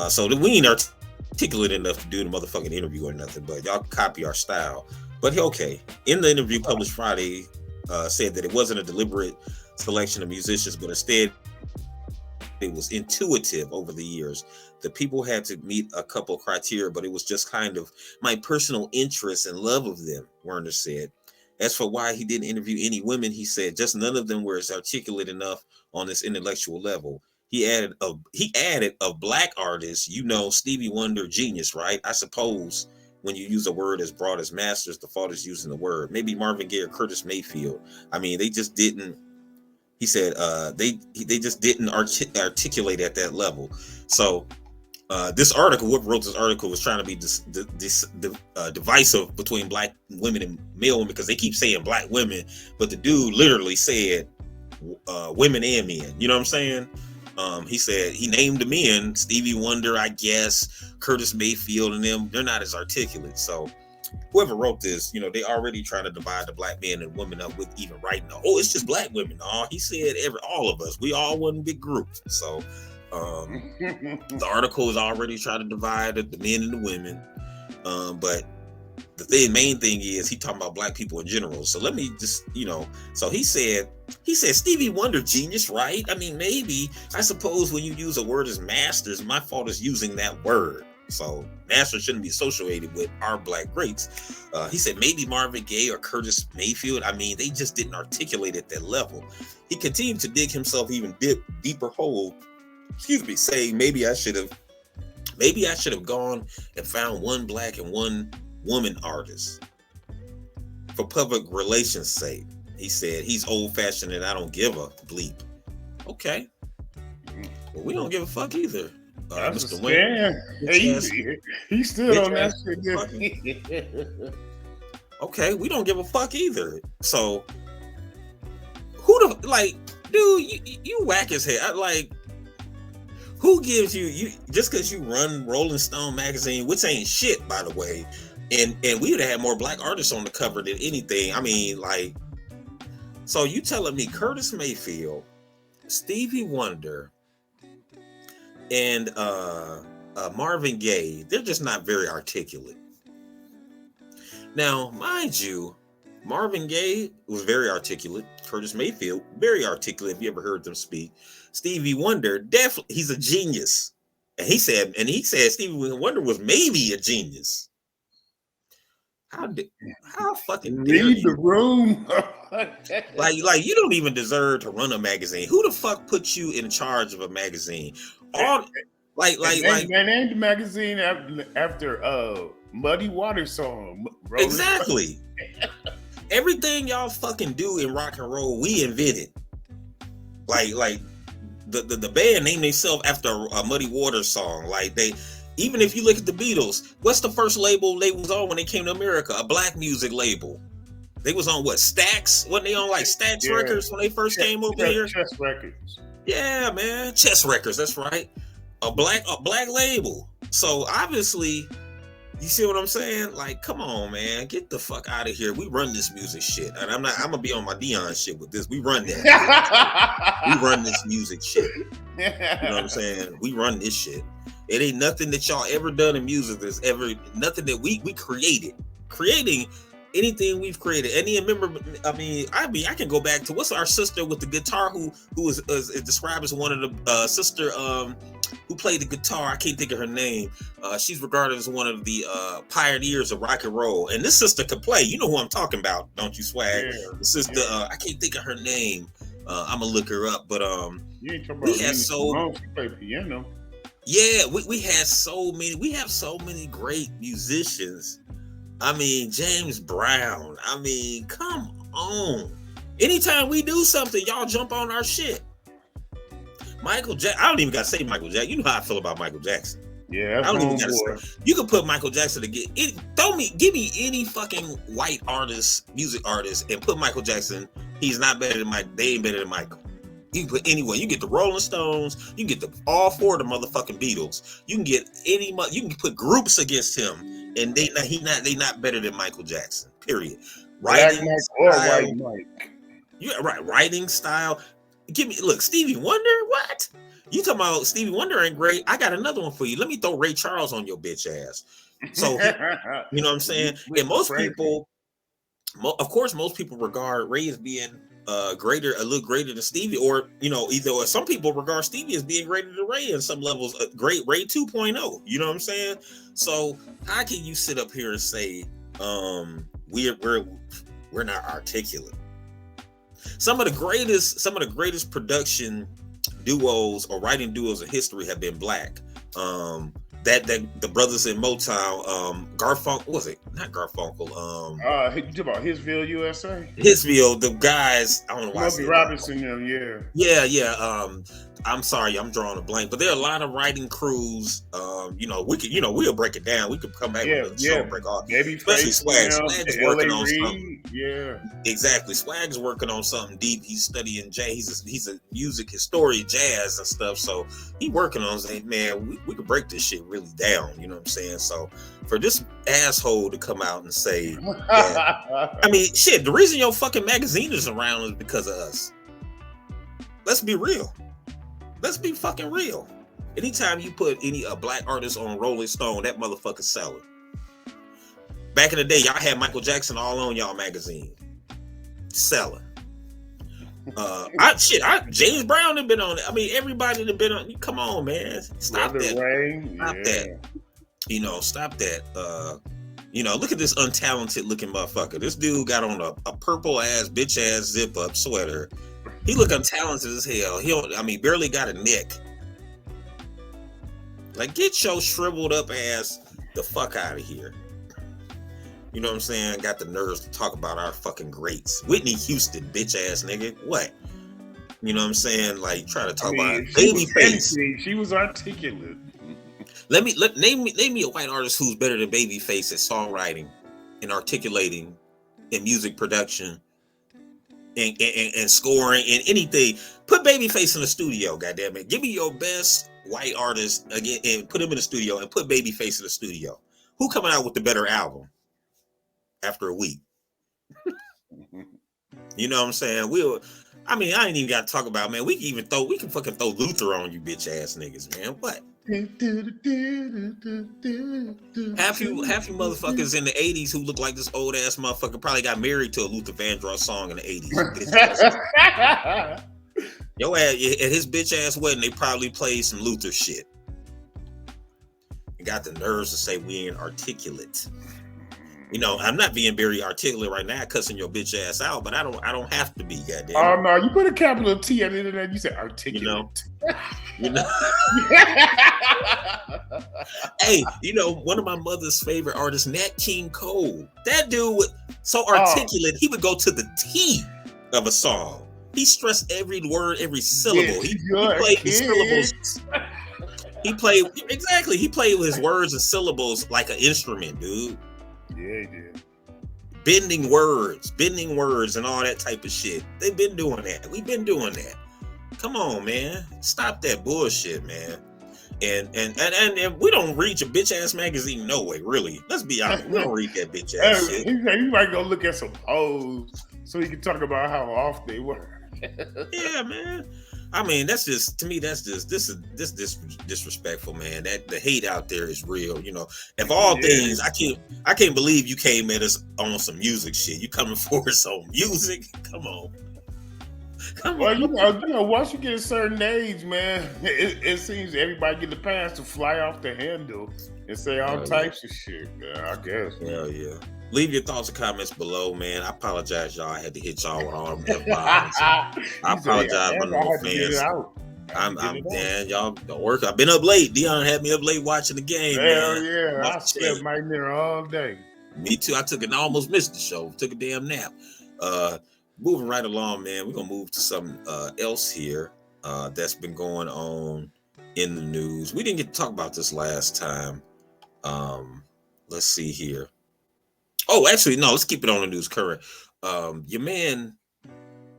So we ain't articulate enough to do the motherfucking interview or nothing, but y'all copy our style. But okay, in the interview published Friday, said that it wasn't a deliberate selection of musicians, but instead it was intuitive over the years. The people had to meet a couple of criteria, but it was just kind of my personal interest and love of them, Werner said. As for why he didn't interview any women, he said just none of them were as articulate enough on this intellectual level. He added of black artists, you know, Stevie Wonder, genius, right? I suppose when you use a word as broad as Masters, the fault is using the word. Maybe Marvin Gaye or Curtis Mayfield. I mean, they just didn't. He said they just didn't articulate at that level. So this article, whoever wrote this article, was trying to be divisive between black women and male women, because they keep saying black women, but the dude literally said women and men. You know what I'm saying? He said he named the men, Stevie Wonder, I guess, Curtis Mayfield, and them. They're not as articulate. So whoever wrote this, you know, they already trying to divide the black men and women up with even writing, oh, it's just black women. Oh, he said all of us. We all one big group. So the article is already trying to divide the men and the women. But the main thing is he talking about black people in general. So let me just, you know, so he said Stevie Wonder, genius, right? I mean, maybe, I suppose when you use a word as Masters, my fault is using that word. So Masters shouldn't be associated with our black greats. He said maybe Marvin Gaye or Curtis Mayfield. I mean, they just didn't articulate at that level. He continued to dig himself even deeper hole. Saying maybe I should have gone and found one black and one woman artist for public relations sake. He said he's old-fashioned and I don't give a bleep. Okay. Well, we don't give a fuck either. Mr. Wayne. He stood on that shit. Okay, we don't give a fuck either. So who the, like, dude, you whack as hell. Like, who gives you just because you run Rolling Stone magazine, which ain't shit, by the way, and we would have had more black artists on the cover than anything. I mean, like, so you telling me Curtis Mayfield, Stevie Wonder, and Marvin Gaye, they're just not very articulate. Now, mind you, Marvin Gaye was very articulate. Curtis Mayfield, very articulate. If you ever heard them speak. Stevie Wonder, definitely, he's a genius. And he said Stevie Wonder was maybe a genius. How fucking dare leave you? the room? like you don't even deserve to run a magazine. Who the fuck put you in charge of a magazine? They named the magazine after Muddy Waters song. Exactly. Everything y'all fucking do in rock and roll, we invented. Like the band named themselves after a Muddy Waters song. Like even if you look at the Beatles, what's the first label they was on when they came to America? A black music label. They was on what? Stax? Wasn't they on like Stax Records when they first came over here? Chess Records. Yeah, man. Chess Records, that's right. A black label. So obviously, you see what I'm saying? Like, come on, man. Get the fuck out of here. We run this music shit. And I'm gonna be on my Dion shit with this. We run that. We run this music shit. You know what I'm saying? We run this shit. It ain't nothing that y'all ever done in music that's ever nothing that we created. Creating anything we've created. And then remember, I mean, I can go back to what's our sister with the guitar who is described as one of the sister who played the guitar. I can't think of her name. She's regarded as one of the pioneers of rock and roll. And this sister could play. You know who I'm talking about, don't you, Swag? Yeah. The sister, I can't think of her name. I'm gonna look her up, but You ain't talking we about had Nina so Simone. She play piano. yeah, we had so many. We have so many great musicians. I mean, James Brown. I mean, come on. Anytime we do something, y'all jump on our shit. Michael Jackson. I don't even gotta say Michael Jackson. You know how I feel about Michael Jackson. Yeah, I that's don't even gotta say. homeboy. You can put Michael Jackson to get it. Give me any fucking white artist, music artist, and put Michael Jackson. He's not better than Mike. They ain't better than Michael. You can put anyone. You can get the Rolling Stones. You can get all four of the motherfucking Beatles. You can get any. You can put groups against him, and they not better than Michael Jackson. Period. Black Writing Mike or style. White Mike. Yeah, right. Writing style. Look, Stevie Wonder. What? You talking about Stevie Wonder ain't great? I got another one for you. Let me throw Ray Charles on your bitch ass. So you know what I'm saying? And most people, of course, most people regard Ray as being a little greater than Stevie, or either some people regard Stevie as being greater than Ray in some levels. Great Ray 2.0. You know what I'm saying? So how can you sit up here and say we're not articulate? Some of the greatest production duos or writing duos in history have been black. That the brothers in Motown, Garfunkel, was it not Garfunkel? You talk about Hitsville, USA. Hitsville, the guys. I don't know why. Smokey Robinson, them, yeah. I'm sorry, I'm drawing a blank, but there are a lot of writing crews. We'll break it down. We could come back with a show break off. Especially Swag. Swag is working on something. Yeah, exactly. Swag is working on something deep. He's studying jazz. He's a music historian, jazz and stuff. So he working on saying, man, we could break this shit really down. You know what I'm saying? So for this asshole to come out and say, I mean, shit, the reason your fucking magazine is around is because of us. Let's be real. Let's be fucking real. Anytime you put a black artist on Rolling Stone, that motherfucker's selling. Back in the day, y'all had Michael Jackson all on y'all magazine. Selling. James Brown have been on it. I mean, everybody have been on. Come on, man. Stop that. Stop that. Stop that. Look at this untalented looking motherfucker. This dude got on a purple ass, bitch ass zip up sweater. He look untalented as hell. Barely got a neck. Like, get your shriveled up ass the fuck out of here. You know what I'm saying? Got the nerves to talk about our fucking greats. Whitney Houston, bitch ass nigga. What? You know what I'm saying? Like, try to talk about Babyface. She was articulate. Name me a white artist who's better than Babyface at songwriting and articulating and music production and scoring and anything. Put Babyface in the studio, goddammit. Give me your best white artist again and put him in the studio and put Babyface in the studio. Who coming out with the better album after a week? You know what I'm saying? I ain't even got to talk about, man. We can fucking throw Luther on you bitch ass niggas, man. What? Half you motherfuckers in the 80s who look like this old ass motherfucker probably got married to a Luther Vandross song in the 80s. Yo ass, at his bitch ass wedding, they probably played some Luther shit. And got the nerves to say we ain't articulate. I'm not being very articulate right now, cussing your bitch ass out, but I don't have to be, goddamn. Oh no, you put a capital T at the end of that. You said articulate. Hey, one of my mother's favorite artists, Nat King Cole. That dude was so articulate. He would go to the T of a song. He stressed every word, every syllable. He played the syllables. He played with his words and syllables like an instrument, dude. Yeah, he did. Bending words and all that type of shit. They've been doing that. We've been doing that. Come on, man. Stop that bullshit, man. And we don't read your bitch ass magazine no way, really. Let's be honest. We don't read that bitch ass shit. You might go look at some polls so you can talk about how off they were. Yeah, man. That's just, to me, this disrespectful, man. That the hate out there is real. Of all things, I can't believe you came at us on some music shit. You coming for us on music? Come on. Once you get a certain age, man, it seems everybody get the pass to fly off the handle and say all types of shit. I guess. Hell yeah. Leave your thoughts and comments below, man. I apologize, y'all. I had to hit y'all with all them F-bombs. I You say, apologize I for no had to get it fans. out. Man, y'all don't work. I've been up late. Dion had me up late watching the game, Hell man. yeah, I slept right there all day. Me too. I almost missed the show. Took a damn nap. Moving right along, man. We're gonna move to something else here that's been going on in the news. We didn't get to talk about this last time. Let's see here. Oh, actually, no. Let's keep it on the news current. Your man,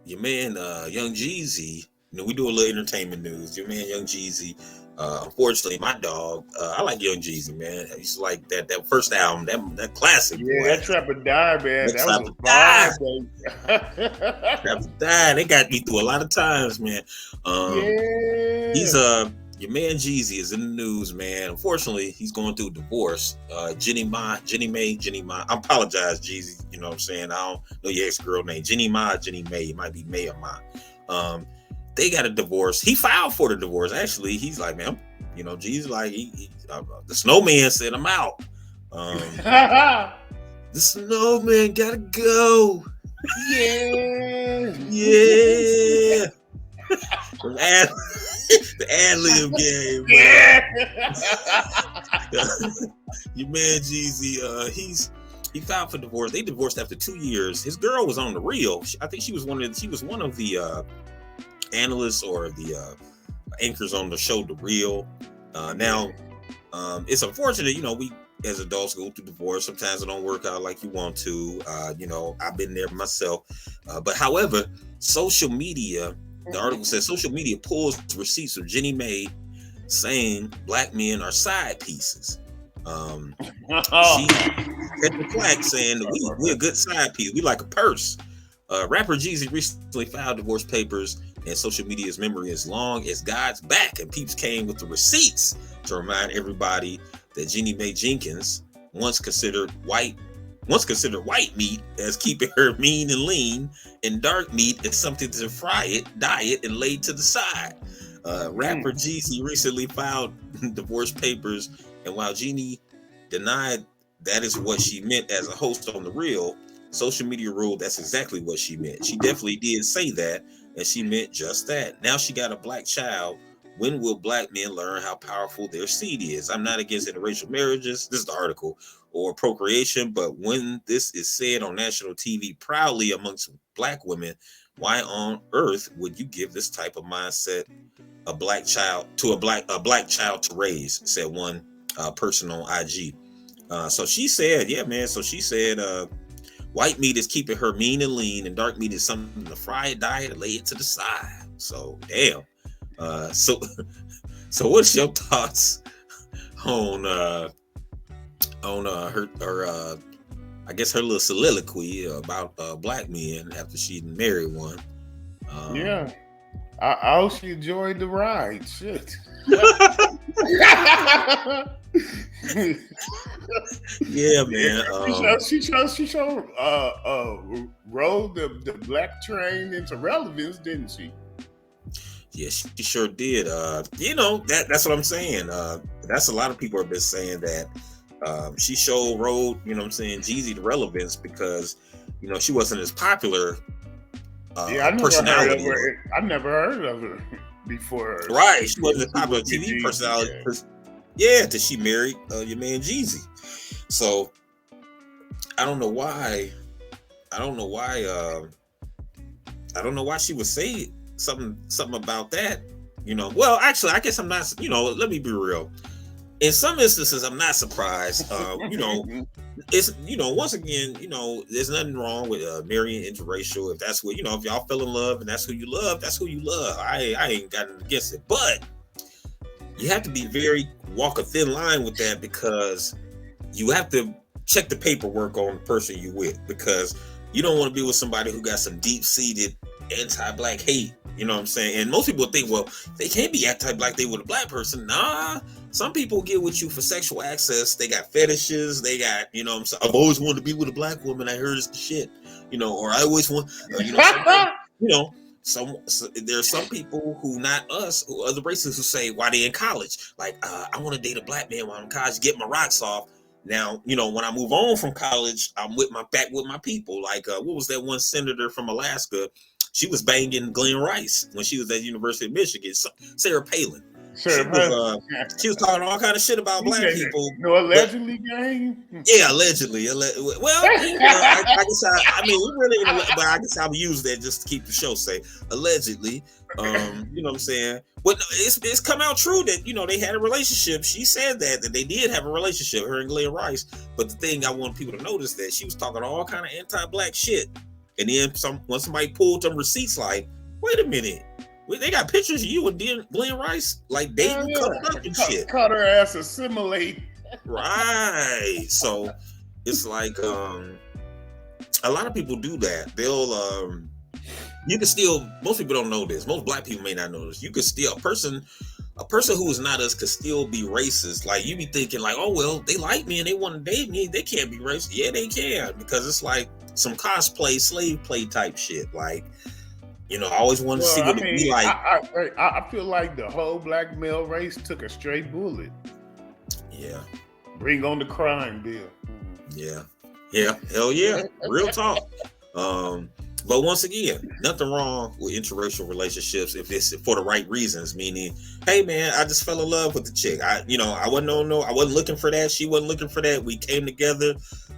Young Jeezy. You know, we do a little entertainment news. Your man, Young Jeezy. Unfortunately, my dog. I like Young Jeezy, man. I used to like that first album, that classic. Yeah, boy. that Trapper died, man. That was a vibe. Trapper died. They got me through a lot of times, man. Yeah. He's your man Jeezy is in the news, man. Unfortunately, he's going through a divorce. Jenny May. I apologize, Jeezy. You know what I'm saying? I don't know your ex-girl name. Jenny May. It might be May or Ma. They got a divorce. He filed for the divorce. Actually, he's like, man, you know, Jeezy like the snowman said I'm out. The snowman gotta go. Yeah. Yeah. The ad-lib game. Yeah. Your man Jeezy, he filed for divorce. They divorced after 2 years. His girl was on the Real. I think she was one of the analysts or the anchors on the show The Real. Now, it's unfortunate, you know, we as adults go through divorce. Sometimes it don't work out like you want to. You know, I've been there myself. But however, social media. The article says social media pulls receipts of Jenny May saying black men are side pieces. She had the flag saying we're a good side piece. We like a purse. Rapper Jeezy recently filed divorce papers, and social media's memory is long as God's back. And peeps came with the receipts to remind everybody that Jenny May Jenkins once considered white meat as keeping her mean and lean, and dark meat as something to fry it, dye it, and lay to the side. Rapper Jeezy recently filed divorce papers, and while Jeannie denied that is what she meant as a host on The Real, social media ruled that's exactly what she meant. She definitely did say that, and she meant just that. Now she got a black child. When will black men learn how powerful their seed is? I'm not against interracial marriages. This is the article. Or procreation, but when this is said on national TV proudly amongst black women, why on earth would you give this type of mindset a black child to a black child to raise? Said one person on IG. So she said, yeah, man. So she said, white meat is keeping her mean and lean, and dark meat is something to fry it, dye it, and lay it to the side. So damn. So what's your thoughts on her I guess her little soliloquy about black men after she married one? Yeah, I hope she enjoyed the ride. Shit. Yeah, man. She rode the black train into relevance, didn't she? Yeah, she sure did. You know, that's what I'm saying. That's a lot of people have been saying that she showed rode, you know what I'm saying, Jeezy to relevance because, you know, she wasn't as popular personality. I never heard of her before. Right, she wasn't a popular TV personality. Yeah, till she married your man Jeezy. So I don't know why she would say something about that, you know. Well, actually, I guess I'm not, you know, let me be real. In some instances, I'm not surprised. You know, it's, you know, once again, you know, there's nothing wrong with marrying interracial. If that's what, you know, if y'all fell in love and that's who you love, that's who you love. I ain't got nothing against it. But you have to walk a thin line with that, because you have to check the paperwork on the person you with, because you don't want to be with somebody who got some deep-seated anti-black hate. You know what I'm saying? And most people think, well, they can't be anti-black, they with a black person. Nah, some people get with you for sexual access. They got fetishes. They got, you know what I'm saying, I've always wanted to be with a black woman. I heard it's the shit. You know, or I always want, you know, there's some people who, not us, who other races, who say why they in college. Like, I want to date a black man while I'm in college, get my rocks off. Now, you know, when I move on from college, I'm back with my people. Like, what was that one senator from Alaska? She was banging Glenn Rice when she was at University of Michigan. Sarah Palin. She was talking all kind of shit about black people. No, allegedly, gang. Yeah, allegedly. Well, I guess I mean, we really, but I guess I'll use that just to keep the show safe. Allegedly, you know what I'm saying? But it's come out true that, you know, they had a relationship. She said that they did have a relationship, her and Glenn Rice. But the thing I want people to notice that she was talking all kind of anti-black shit, and then when somebody pulled them receipts, like, wait a minute. They got pictures of you and Glenn Rice like dating, coming up and shit. Cut her ass assimilate. Right. So it's like a lot of people do that. They'll you can still, most people don't know this. Most black people may not know this. You could still, a person who is not us could still be racist. Like, you be thinking like, oh well, they like me and they want to date me. They can't be racist. Yeah, they can, because it's like some cosplay, slave play type shit. Like, you know, I always wanted to see what it'd be like. I feel like the whole black male race took a straight bullet. Yeah. Bring on the crime bill. Yeah. Yeah. Hell yeah. Real talk. But once again, nothing wrong with interracial relationships if it's for the right reasons. Meaning, hey man, I just fell in love with the chick. I wasn't looking for that. She wasn't looking for that. We came together.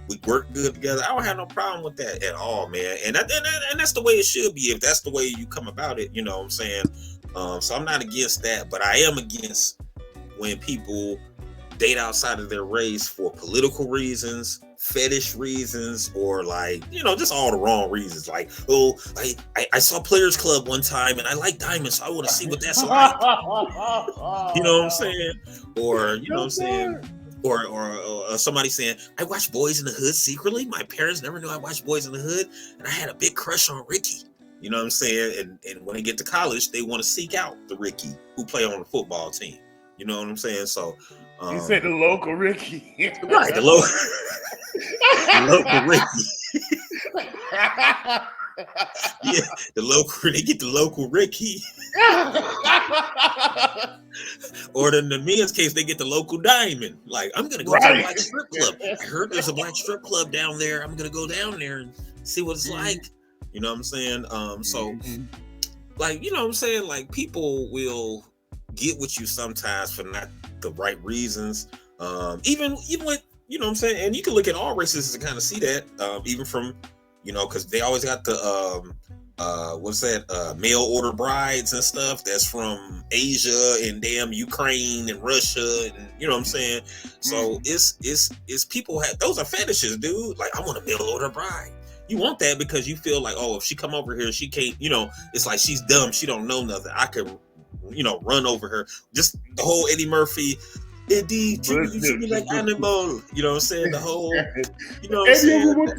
We worked good together. I don't have no problem with that at all, man. And that's the way it should be, if that's the way you come about it. You know what I'm saying? So I'm not against that, but I am against when people date outside of their race for political reasons, fetish reasons, or like, you know, just all the wrong reasons. Like, oh, I saw Players Club one time and I like diamonds, so I want to see what that's like. You know what I'm saying? Or, you know what I'm saying? Or somebody saying, I watched Boys in the Hood secretly. My parents never knew I watched Boys in the Hood, and I had a big crush on Ricky. You know what I'm saying? And when they get to college, they want to seek out the Ricky who play on the football team. You know what I'm saying? So you said the local Ricky. Right, the local Ricky. Yeah, they get the local Ricky. Or in the men's case, they get the local diamond. Like, I'm gonna go to a black strip club. I heard there's a black strip club down there. I'm gonna go down there and see what it's like. You know what I'm saying? So like, you know what I'm saying? Like, people will get with you sometimes for not the right reasons. Even with, you know what I'm saying? And you can look at all races to kind of see that, even from, you know, because they always got the mail order brides and stuff that's from Asia and damn Ukraine and Russia, and you know what I'm saying? So it's people have, those are fetishes, dude. Like, I want a mail order bride. You want that because you feel like, oh, if she come over here, she can't, you know, it's like she's dumb, she don't know nothing. I could, you know, run over her. Just the whole Eddie Murphy, Eddie, treat me like animal. You know what I'm saying? The whole, you know what I'm saying?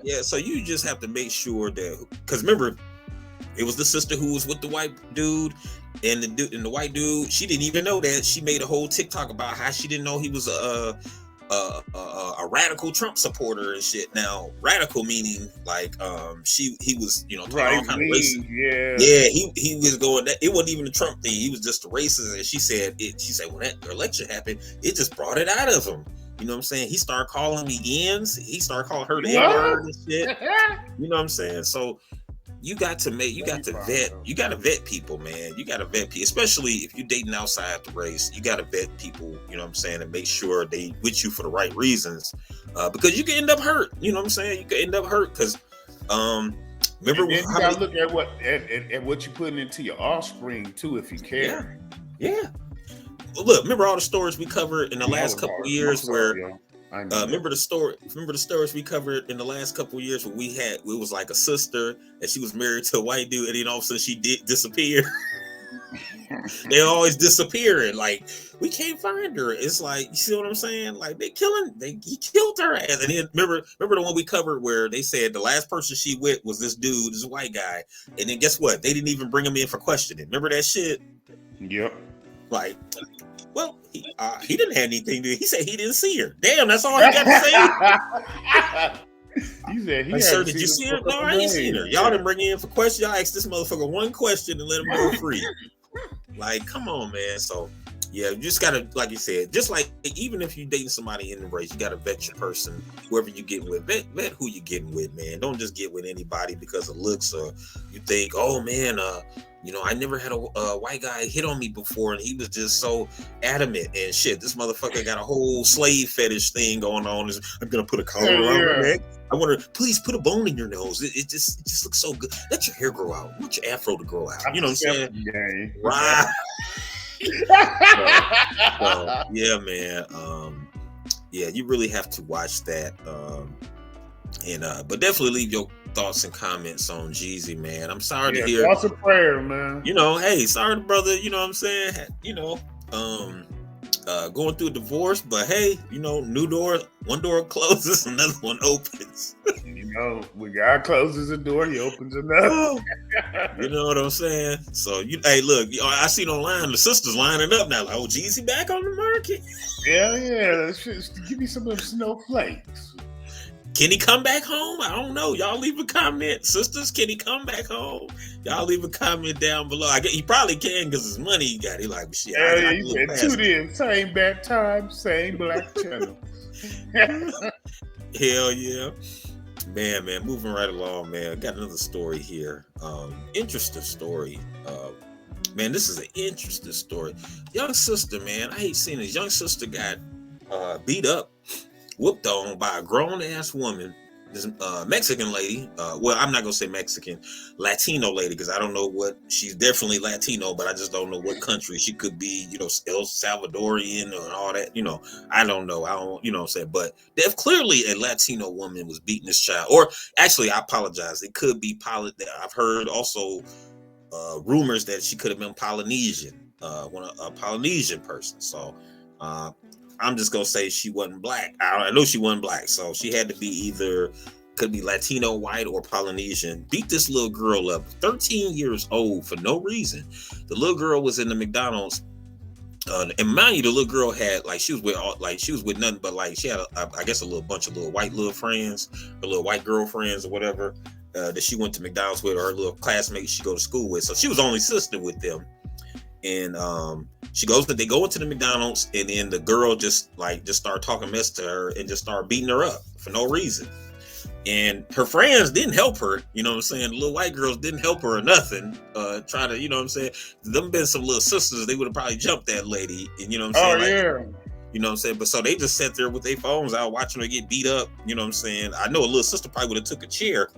Yeah, so you just have to make sure that, because remember, it was the sister who was with the white dude, and the white dude, she didn't even know that. She made a whole TikTok about how she didn't know he was a radical Trump supporter and shit. Now, radical meaning like he was, you know, all kind of racist. Yeah, he was going that. It wasn't even a Trump thing. He was just a racist. And she said when that election happened, it just brought it out of him. You know what I'm saying? He started calling me Yens. He started calling her the N-word and shit. You know what I'm saying? So you got to vet people, man. You got to vet people, especially if you're dating outside the race. You got to vet people, you know what I'm saying, and make sure they with you for the right reasons, because you can end up hurt. You know what I'm saying? You can end up hurt because, remember, you got to look at what you're putting into your offspring too, if you care. Yeah. Well, look, remember all the stories we covered in the last couple of years where. Remember the stories we covered in the last couple of years where it was like a sister and she was married to a white dude, and then all of a sudden she did disappear. They're always disappearing. Like, we can't find her. It's like, you see what I'm saying? Like, he killed her ass. And then remember the one we covered where they said the last person she with was this dude, this white guy. And then guess what? They didn't even bring him in for questioning. Remember that shit? Yep. Like, well, he didn't have anything to do. He said he didn't see her. Damn, that's all he got to say. He said, like, sir, did you see her? No, I ain't seen her. Y'all didn't bring in for questions. Y'all asked this motherfucker one question and let him go free. Like, come on, man. So Yeah, you just gotta, like you said, just like even if you're dating somebody in the race, you gotta vet your person, whoever you get with. Vet who you getting with, man. Don't just get with anybody because of looks, or you think, oh man, I never had a white guy hit on me before, and he was just so adamant and shit. This motherfucker got a whole slave fetish thing going on. I'm gonna put a collar around my neck. I want to please put a bone in your nose. It just looks so good. Let your hair grow out. I want your afro to grow out. You know what I'm saying? Right. So, yeah, man. Yeah, you really have to watch that. But definitely leave your thoughts and comments on Jeezy, man. I'm sorry to hear. Thoughts of prayer, man. Hey, sorry, brother. You know what I'm saying? Going through a divorce, but hey, new door, one door closes, another one opens. When God closes a door, he opens another. You know what I'm saying? So hey, look, I seen online the sisters lining up now. Like, oh, Jeezy back on the market. Yeah. Give me some of them snowflakes. Can he come back home? I don't know. Y'all leave a comment. Sisters, can he come back home? Y'all leave a comment down below. I guess he probably can because his money he got. He like, shit. Yeah, he said, tune in. Same bad time, same black channel. Hell yeah. Man, moving right along, man. I got another story here. Interesting story. Man, this is an interesting story. Young sister, man. I hate seeing this. Young sister got beat up, whooped on by a grown-ass woman. This Mexican lady. Well, I'm not going to say Mexican. Latino lady, because I don't know what. She's definitely Latino, but I just don't know what country. She could be, El Salvadorian or all that. I don't know. I don't, what I'm saying? But if clearly a Latino woman was beating this child. Or actually, I apologize. It could be I've heard also rumors that she could have been Polynesian. A Polynesian person. So, I'm just gonna say she wasn't black. I know she wasn't black, so she had to be could be Latino, white, or Polynesian. Beat this little girl up, 13 years old, for no reason. The little girl was in the McDonald's, and mind you, the little girl had she was with nothing but she had I guess a little bunch of white friends, her little white girlfriends or whatever that she went to McDonald's with, or her little classmates she go to school with. So she was only sister with them, and they go into the McDonald's, and then the girl just start talking mess to her and just start beating her up for no reason. And her friends didn't help her, you know what I'm saying? The little white girls didn't help her or nothing. Try to, you know what I'm saying? Them been some little sisters, they would have probably jumped that lady, and you know what I'm saying? You know what I'm saying? But so they just sat there with their phones out watching her get beat up, you know what I'm saying? I know a little sister probably would have took a chair,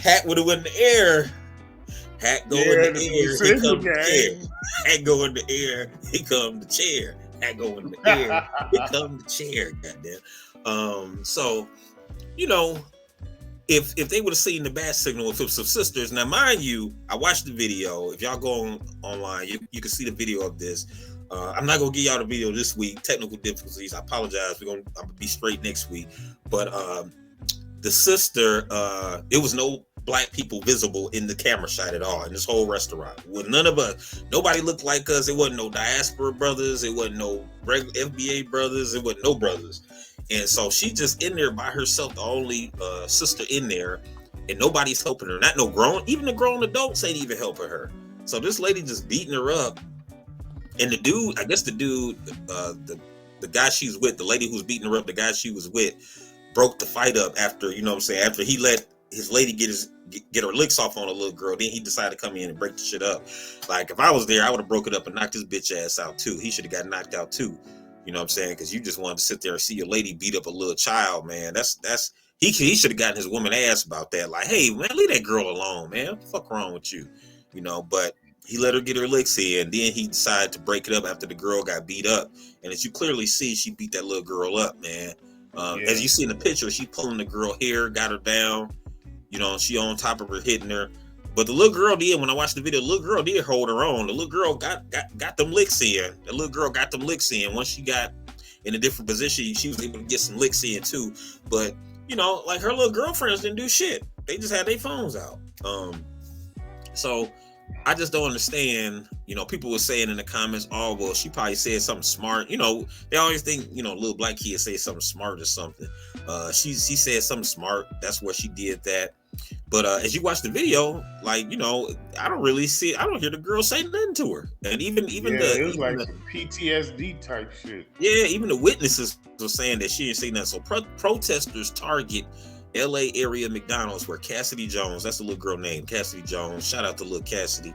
hat would have went in the air. Hat go in the air, here come the chair. Hat go in the air, here come the chair. Hat go in the air, here come the chair. Goddamn. So, if they would have seen the bat signal, if it was some sisters. Now, mind you, I watched the video. If y'all go online, you can see the video of this. I'm not gonna give y'all the video this week. Technical difficulties. I apologize. I'm gonna be straight next week. But the sister, it was no black people visible in the camera shot at all in this whole restaurant. With none of us, nobody looked like us. It wasn't no diaspora brothers. It wasn't no regular FBA brothers. It wasn't no brothers. And so she just in there by herself, the only sister in there, and nobody's helping her. Not no even the grown adults ain't even helping her. So this lady just beating her up. And the dude, the guy she's with, the lady who's beating her up, the guy she was with, broke the fight up after, after he let his lady get her licks off on a little girl. Then he decided to come in and break the shit up. Like, if I was there, I would have broke it up and knocked his bitch ass out too. He should have got knocked out too. You know what I'm saying? Because you just wanted to sit there and see your lady beat up a little child, man. He should have gotten his woman ass about that. Like, hey, man, leave that girl alone, man. What the fuck wrong with you? But he let her get her licks in. Then he decided to break it up after the girl got beat up. And as you clearly see, she beat that little girl up, man. As you see in the picture, she pulling the girl hair, got her down. She on top of her, hitting her. But the little girl did, when I watched the video, the little girl did hold her own. The little girl got them licks in. The little girl got them licks in. Once she got in a different position, she was able to get some licks in too. But, her little girlfriends didn't do shit. They just had their phones out. So I just don't understand. People were saying in the comments, oh, well, she probably said something smart. They always think, little black kids say something smart or something. She said something smart. That's where she did that. But as you watch the video, like, I don't hear the girl say nothing to her. And even Yeah, it was like some PTSD type shit. even the witnesses were saying that she didn't say nothing. So protesters target LA area McDonald's where Cassidy Jones, that's the little girl named Cassidy Jones. Shout out to little Cassidy.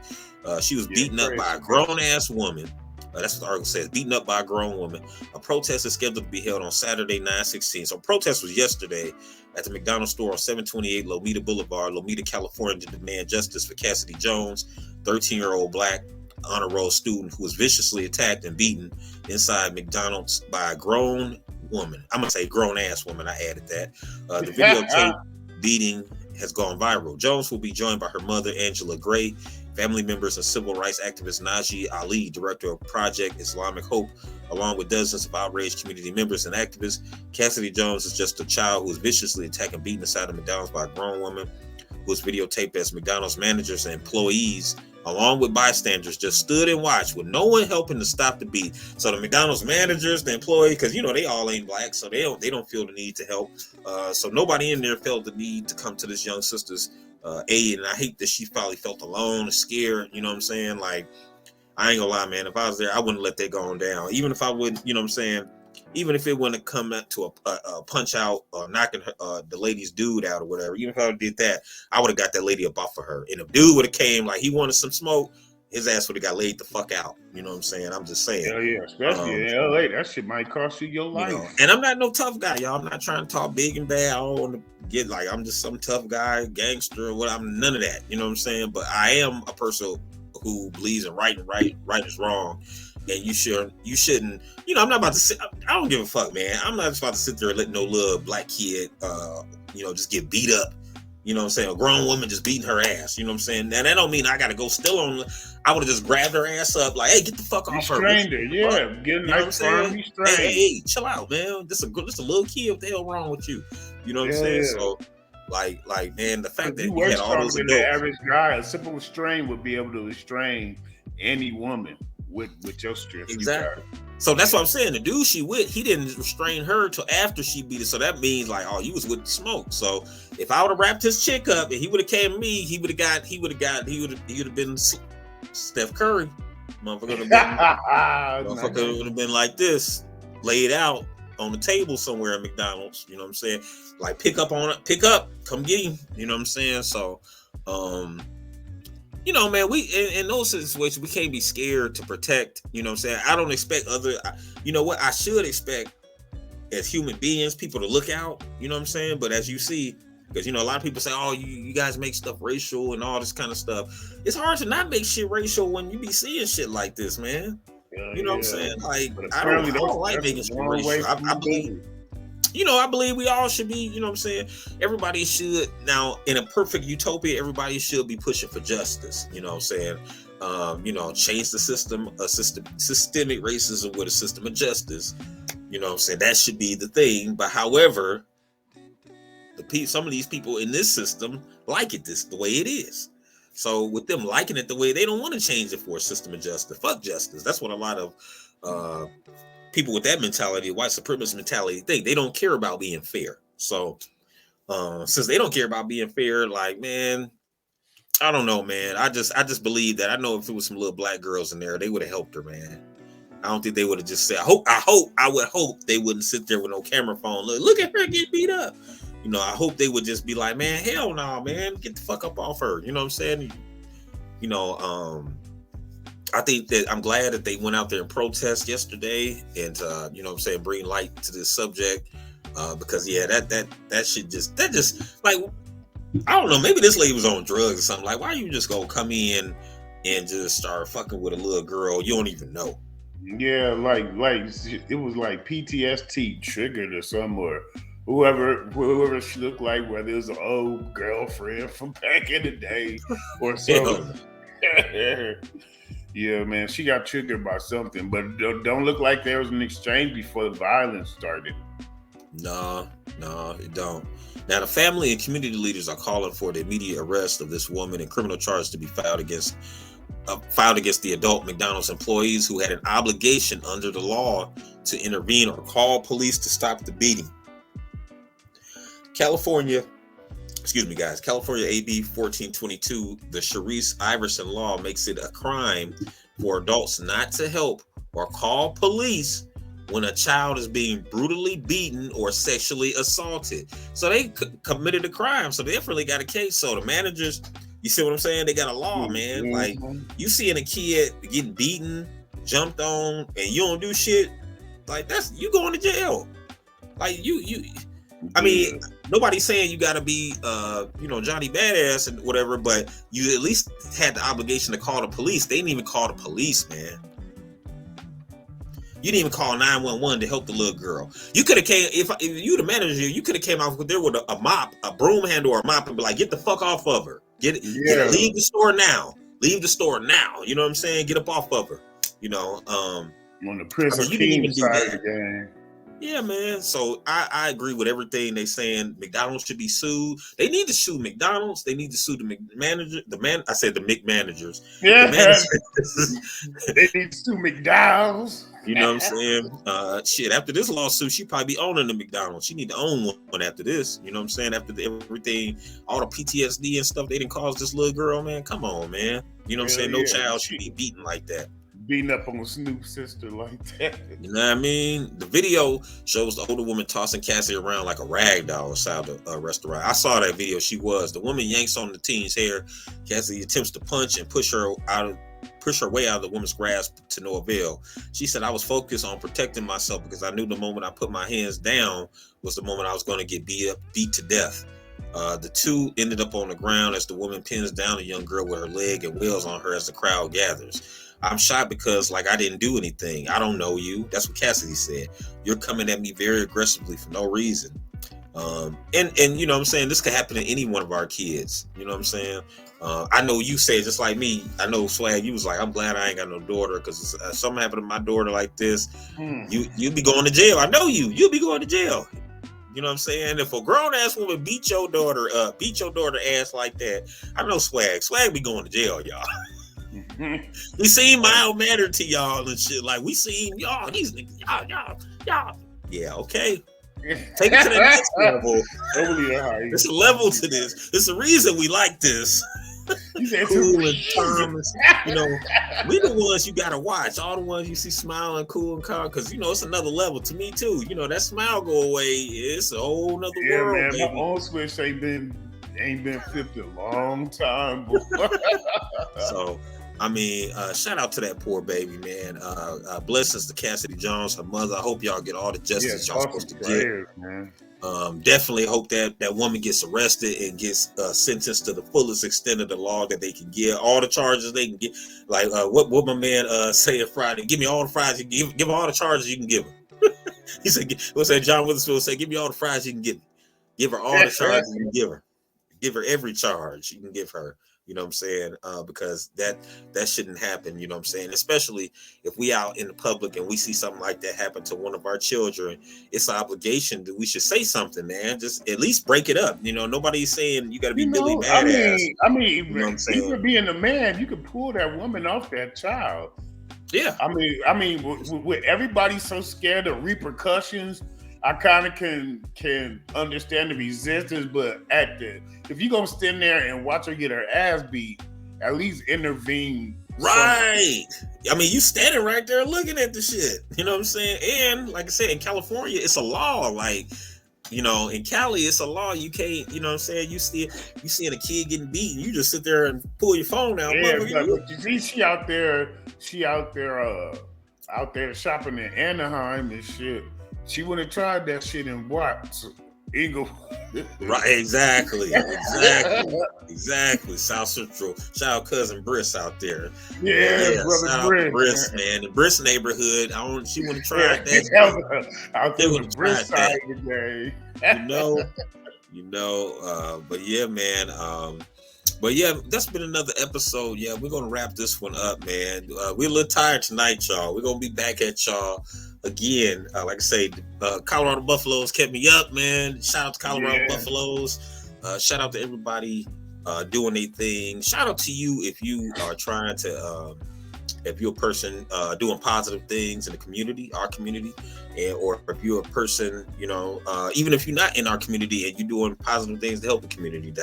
She was beaten up by a grown ass woman. That's what the article says. Beaten up by a grown woman. A protest is scheduled to be held on Saturday, 9/16. So protest was yesterday at the McDonald's store on 728 Lomita Boulevard, Lomita, California, to demand justice for Cassidy Jones, 13-year-old black honor roll student who was viciously attacked and beaten inside McDonald's by a grown woman. I'm gonna say grown ass woman. I added that. The videotape beating has gone viral. Jones will be joined by her mother, Angela Gray, family members, and civil rights activist Najee Ali, director of Project Islamic Hope, along with dozens of outraged community members and activists. Cassidy Jones is just a child who was viciously attacked and beaten inside of McDonald's by a grown woman who was videotaped as McDonald's managers and employees, along with bystanders, just stood and watched with no one helping to stop the beat. So the McDonald's managers, the employees, because they all ain't black, so they don't feel the need to help. So nobody in there felt the need to come to this young sister's aid, and I hate that she probably felt alone and scared. You know what I'm saying? Like, I ain't gonna lie, man. If I was there, I wouldn't let that go on down. Even if I would, you know what I'm saying? Even if it wouldn't come to a punch out or knocking the lady's dude out or whatever, even if I did that, I would have got that lady up off of her. And if dude would have came like he wanted some smoke, his ass would have got laid the fuck out. You know what I'm saying? I'm just saying. Hell yeah, especially in LA, that shit might cost you your life. And I'm not no tough guy, y'all. I'm not trying to talk big and bad. I don't want to get like I'm just some tough guy, gangster, or what. I'm none of that. You know what I'm saying? But I am a person who believes in right is wrong. And you shouldn't, I'm not about to sit, I don't give a fuck, man. I'm not just about to sit there and let no little black kid, just get beat up. You know what I'm saying? A grown woman just beating her ass. You know what I'm saying? Now, that don't mean I got to go still on. I would have just grabbed her ass up like, hey, get the fuck off her. Restrained her, yeah. Get a nice firm restraint. Hey, chill out, man. This a little kid. What the hell wrong with you? You know what I'm saying? Yeah. So, like, man, the fact that you had all those adults. The average guy, a simple restraint would be able to restrain any woman with your strength. Exactly. So that's what I'm saying. The dude she with, he didn't restrain her till after she beat it. So that means like, oh, you was with the smoke. So if I would have wrapped his chick up and he would have came to me, he would have been Steph Curry. Motherfucker would have been like this, laid out on the table somewhere at McDonald's. You know what I'm saying? Like pick up, come get him. You know what I'm saying? So, man, we in those situations, we can't be scared to protect. You know what I'm saying? I don't expect I should expect as human beings, people to look out. You know what I'm saying? But as you see, because, a lot of people say, oh, you guys make stuff racial and all this kind of stuff. It's hard to not make shit racial when you be seeing shit like this, man. You know what I'm saying? Like, I don't like making shit racial. I believe we all should be, you know what I'm saying? Everybody should, now, in a perfect utopia, everybody should be pushing for justice, you know what I'm saying? Change the system, systemic racism with a system of justice, you know what I'm saying? That should be the thing. But however, some of these people in this system like it the way it is. So with them liking it the way, they don't want to change it for a system of justice. Fuck justice. That's what a lot of people with that mentality, white supremacist mentality, think. They don't care about being fair. So since they don't care about being fair, like, man, I don't know, man. I just believe that. I know if it was some little black girls in there, they would have helped her, man. I don't think they would have just said, I would hope they wouldn't sit there with no camera phone. Look at her get beat up. I hope they would just be like, man, hell no, man, get the fuck up off her. You know what I'm saying? I think that I'm glad that they went out there and protest yesterday and, bring light to this subject because, yeah, that shit just like, I don't know, maybe this lady was on drugs or something. Like, why you just gonna come in and just start fucking with a little girl you don't even know? Yeah, like it was like PTSD triggered or somewhere. Whoever she looked like, whether it was an old girlfriend from back in the day or something. Yeah, man, she got triggered by something, but don't look like there was an exchange before the violence started. No, it don't. Now, the family and community leaders are calling for the immediate arrest of this woman and criminal charges to be filed against the adult McDonald's employees who had an obligation under the law to intervene or call police to stop the beating. California excuse me, guys. California AB 1422, the Sharice Iverson law makes it a crime for adults not to help or call police when a child is being brutally beaten or sexually assaulted. So they committed a crime. So they definitely got a case. So the managers, you see what I'm saying? They got a law, man. Mm-hmm. Like, you seeing a kid getting beaten, jumped on, and you don't do shit, like, that's, you going to jail. Like, I mean, nobody's saying you got to be, Johnny Badass and whatever, but you at least had the obligation to call the police. They didn't even call the police, man. You didn't even call 911 to help the little girl. You could have came, if you the manager, you could have came out there with a mop, a broom handle or a mop, and be like, get the fuck off of her. Leave the store now. Leave the store now. You know what I'm saying? Get up off of her. On the prison team side of the game. Yeah, man. So I agree with everything they saying. McDonald's should be sued. They need to sue McDonald's. They need to sue the manager. I said the McManagers. Yeah, they need to sue McDonald's. You know what I'm saying? After this lawsuit, she probably be owning the McDonald's. She need to own one after this. You know what I'm saying? After everything, all the PTSD and stuff they didn't cause this little girl, man. Come on, man. You know what I'm saying? No child should be beaten like that. Beating up on Snoop's sister like that. You know what I mean? The video shows the older woman tossing Cassie around like a rag doll outside the restaurant. I saw that video. The woman yanks on the teen's hair. Cassie attempts to punch and push her way out of the woman's grasp to no avail. She said, I was focused on protecting myself because I knew the moment I put my hands down was the moment I was going to get beat to death. The two ended up on the ground as the woman pins down a young girl with her leg and wails on her as the crowd gathers. I'm shocked because, I didn't do anything. I don't know you. That's what Cassidy said. You're coming at me very aggressively for no reason. And you know what I'm saying? This could happen to any one of our kids. You know what I'm saying? I know you say just like me. I know Swag, you was like, I'm glad I ain't got no daughter because if something happened to my daughter like this, you'd be going to jail. I know you'll be going to jail. You know what I'm saying? If a grown ass woman beat your daughter ass like that, I know Swag be going to jail, y'all. We seem mild mannered to y'all and shit. Like, we seen y'all, these niggas, y'all. Yeah, okay. Take it to the next level. There's a level to this. There's a reason we like this. Cool and calm. We the ones you gotta watch. All the ones you see smiling, cool and calm, because it's another level to me too. That smile go away. It's a whole nother world. Man, baby. my own switch ain't been flipped a long time. So, I mean, shout out to that poor baby, man. Blessings to Cassidy Jones, her mother. I hope y'all get all the justice y'all supposed to get. Man. Definitely hope that woman gets arrested and gets sentenced to the fullest extent of the law that they can get. All the charges they can get. Like what my man said Friday. Give me all the fries. You can give her all the charges you can give her. He said, what's that? John Witherspoon said, give me all the fries you can give me. Give her all the charges you can give her. Give her every charge you can give her. You know what I'm saying? Because that shouldn't happen. You know what I'm saying? Especially if we out in the public and we see something like that happen to one of our children, it's an obligation that we should say something, man. Just at least break it up. Nobody's saying you got to be Billy Badass. I mean, even being a man, you could pull that woman off that child. Yeah. I mean, with everybody so scared of repercussions, I kind of can understand the resistance, but if you're gonna stand there and watch her get her ass beat, at least intervene. Right. I mean, you standing right there looking at the shit. You know what I'm saying? And like I said, in California, it's a law. Like, in Cali, it's a law. You can't. You know what I'm saying? You seeing a kid getting beaten, you just sit there and pull your phone out. Yeah, but you see, she out there shopping in Anaheim and shit. She would have tried that shit in Eagle. Right, exactly. South Central. Shout out cousin Briss out there. Yeah, brother Briss, man. The Briss neighborhood. She would have tried that. Out there with the Briss side of the day. But yeah, man. But yeah, that's been another episode. Yeah, we're gonna wrap this one up, man. We're a little tired tonight, y'all. We're gonna be back at y'all again. Like I say, Colorado Buffaloes kept me up, man. Shout out to Colorado Buffaloes. Shout out to everybody doing their thing. Shout out to you if you are trying to if you're a person doing positive things in the community, our community, or if you're a person, even if you're not in our community and you're doing positive things to help the community,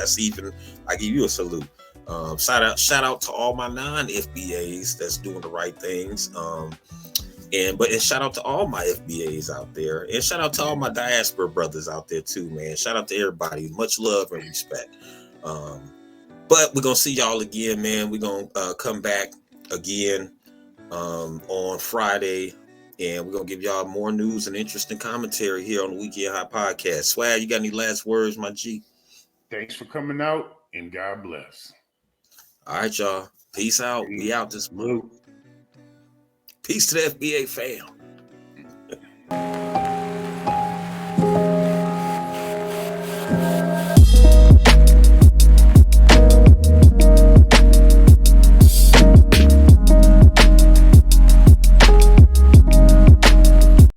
I give you a salute. Shout out to all my non-FBAs that's doing the right things. And shout out to all my FBAs out there, and shout out to all my diaspora brothers out there too, man. Shout out to everybody. Much love and respect. But we're gonna see y'all again, man. We're gonna come back again on Friday, and we're gonna give y'all more news and interesting commentary here on the Weekend High Podcast. Swag, you got any last words, my G? Thanks for coming out, and God bless. All right, y'all. Peace out. We out this month. Peace to the FBA fam.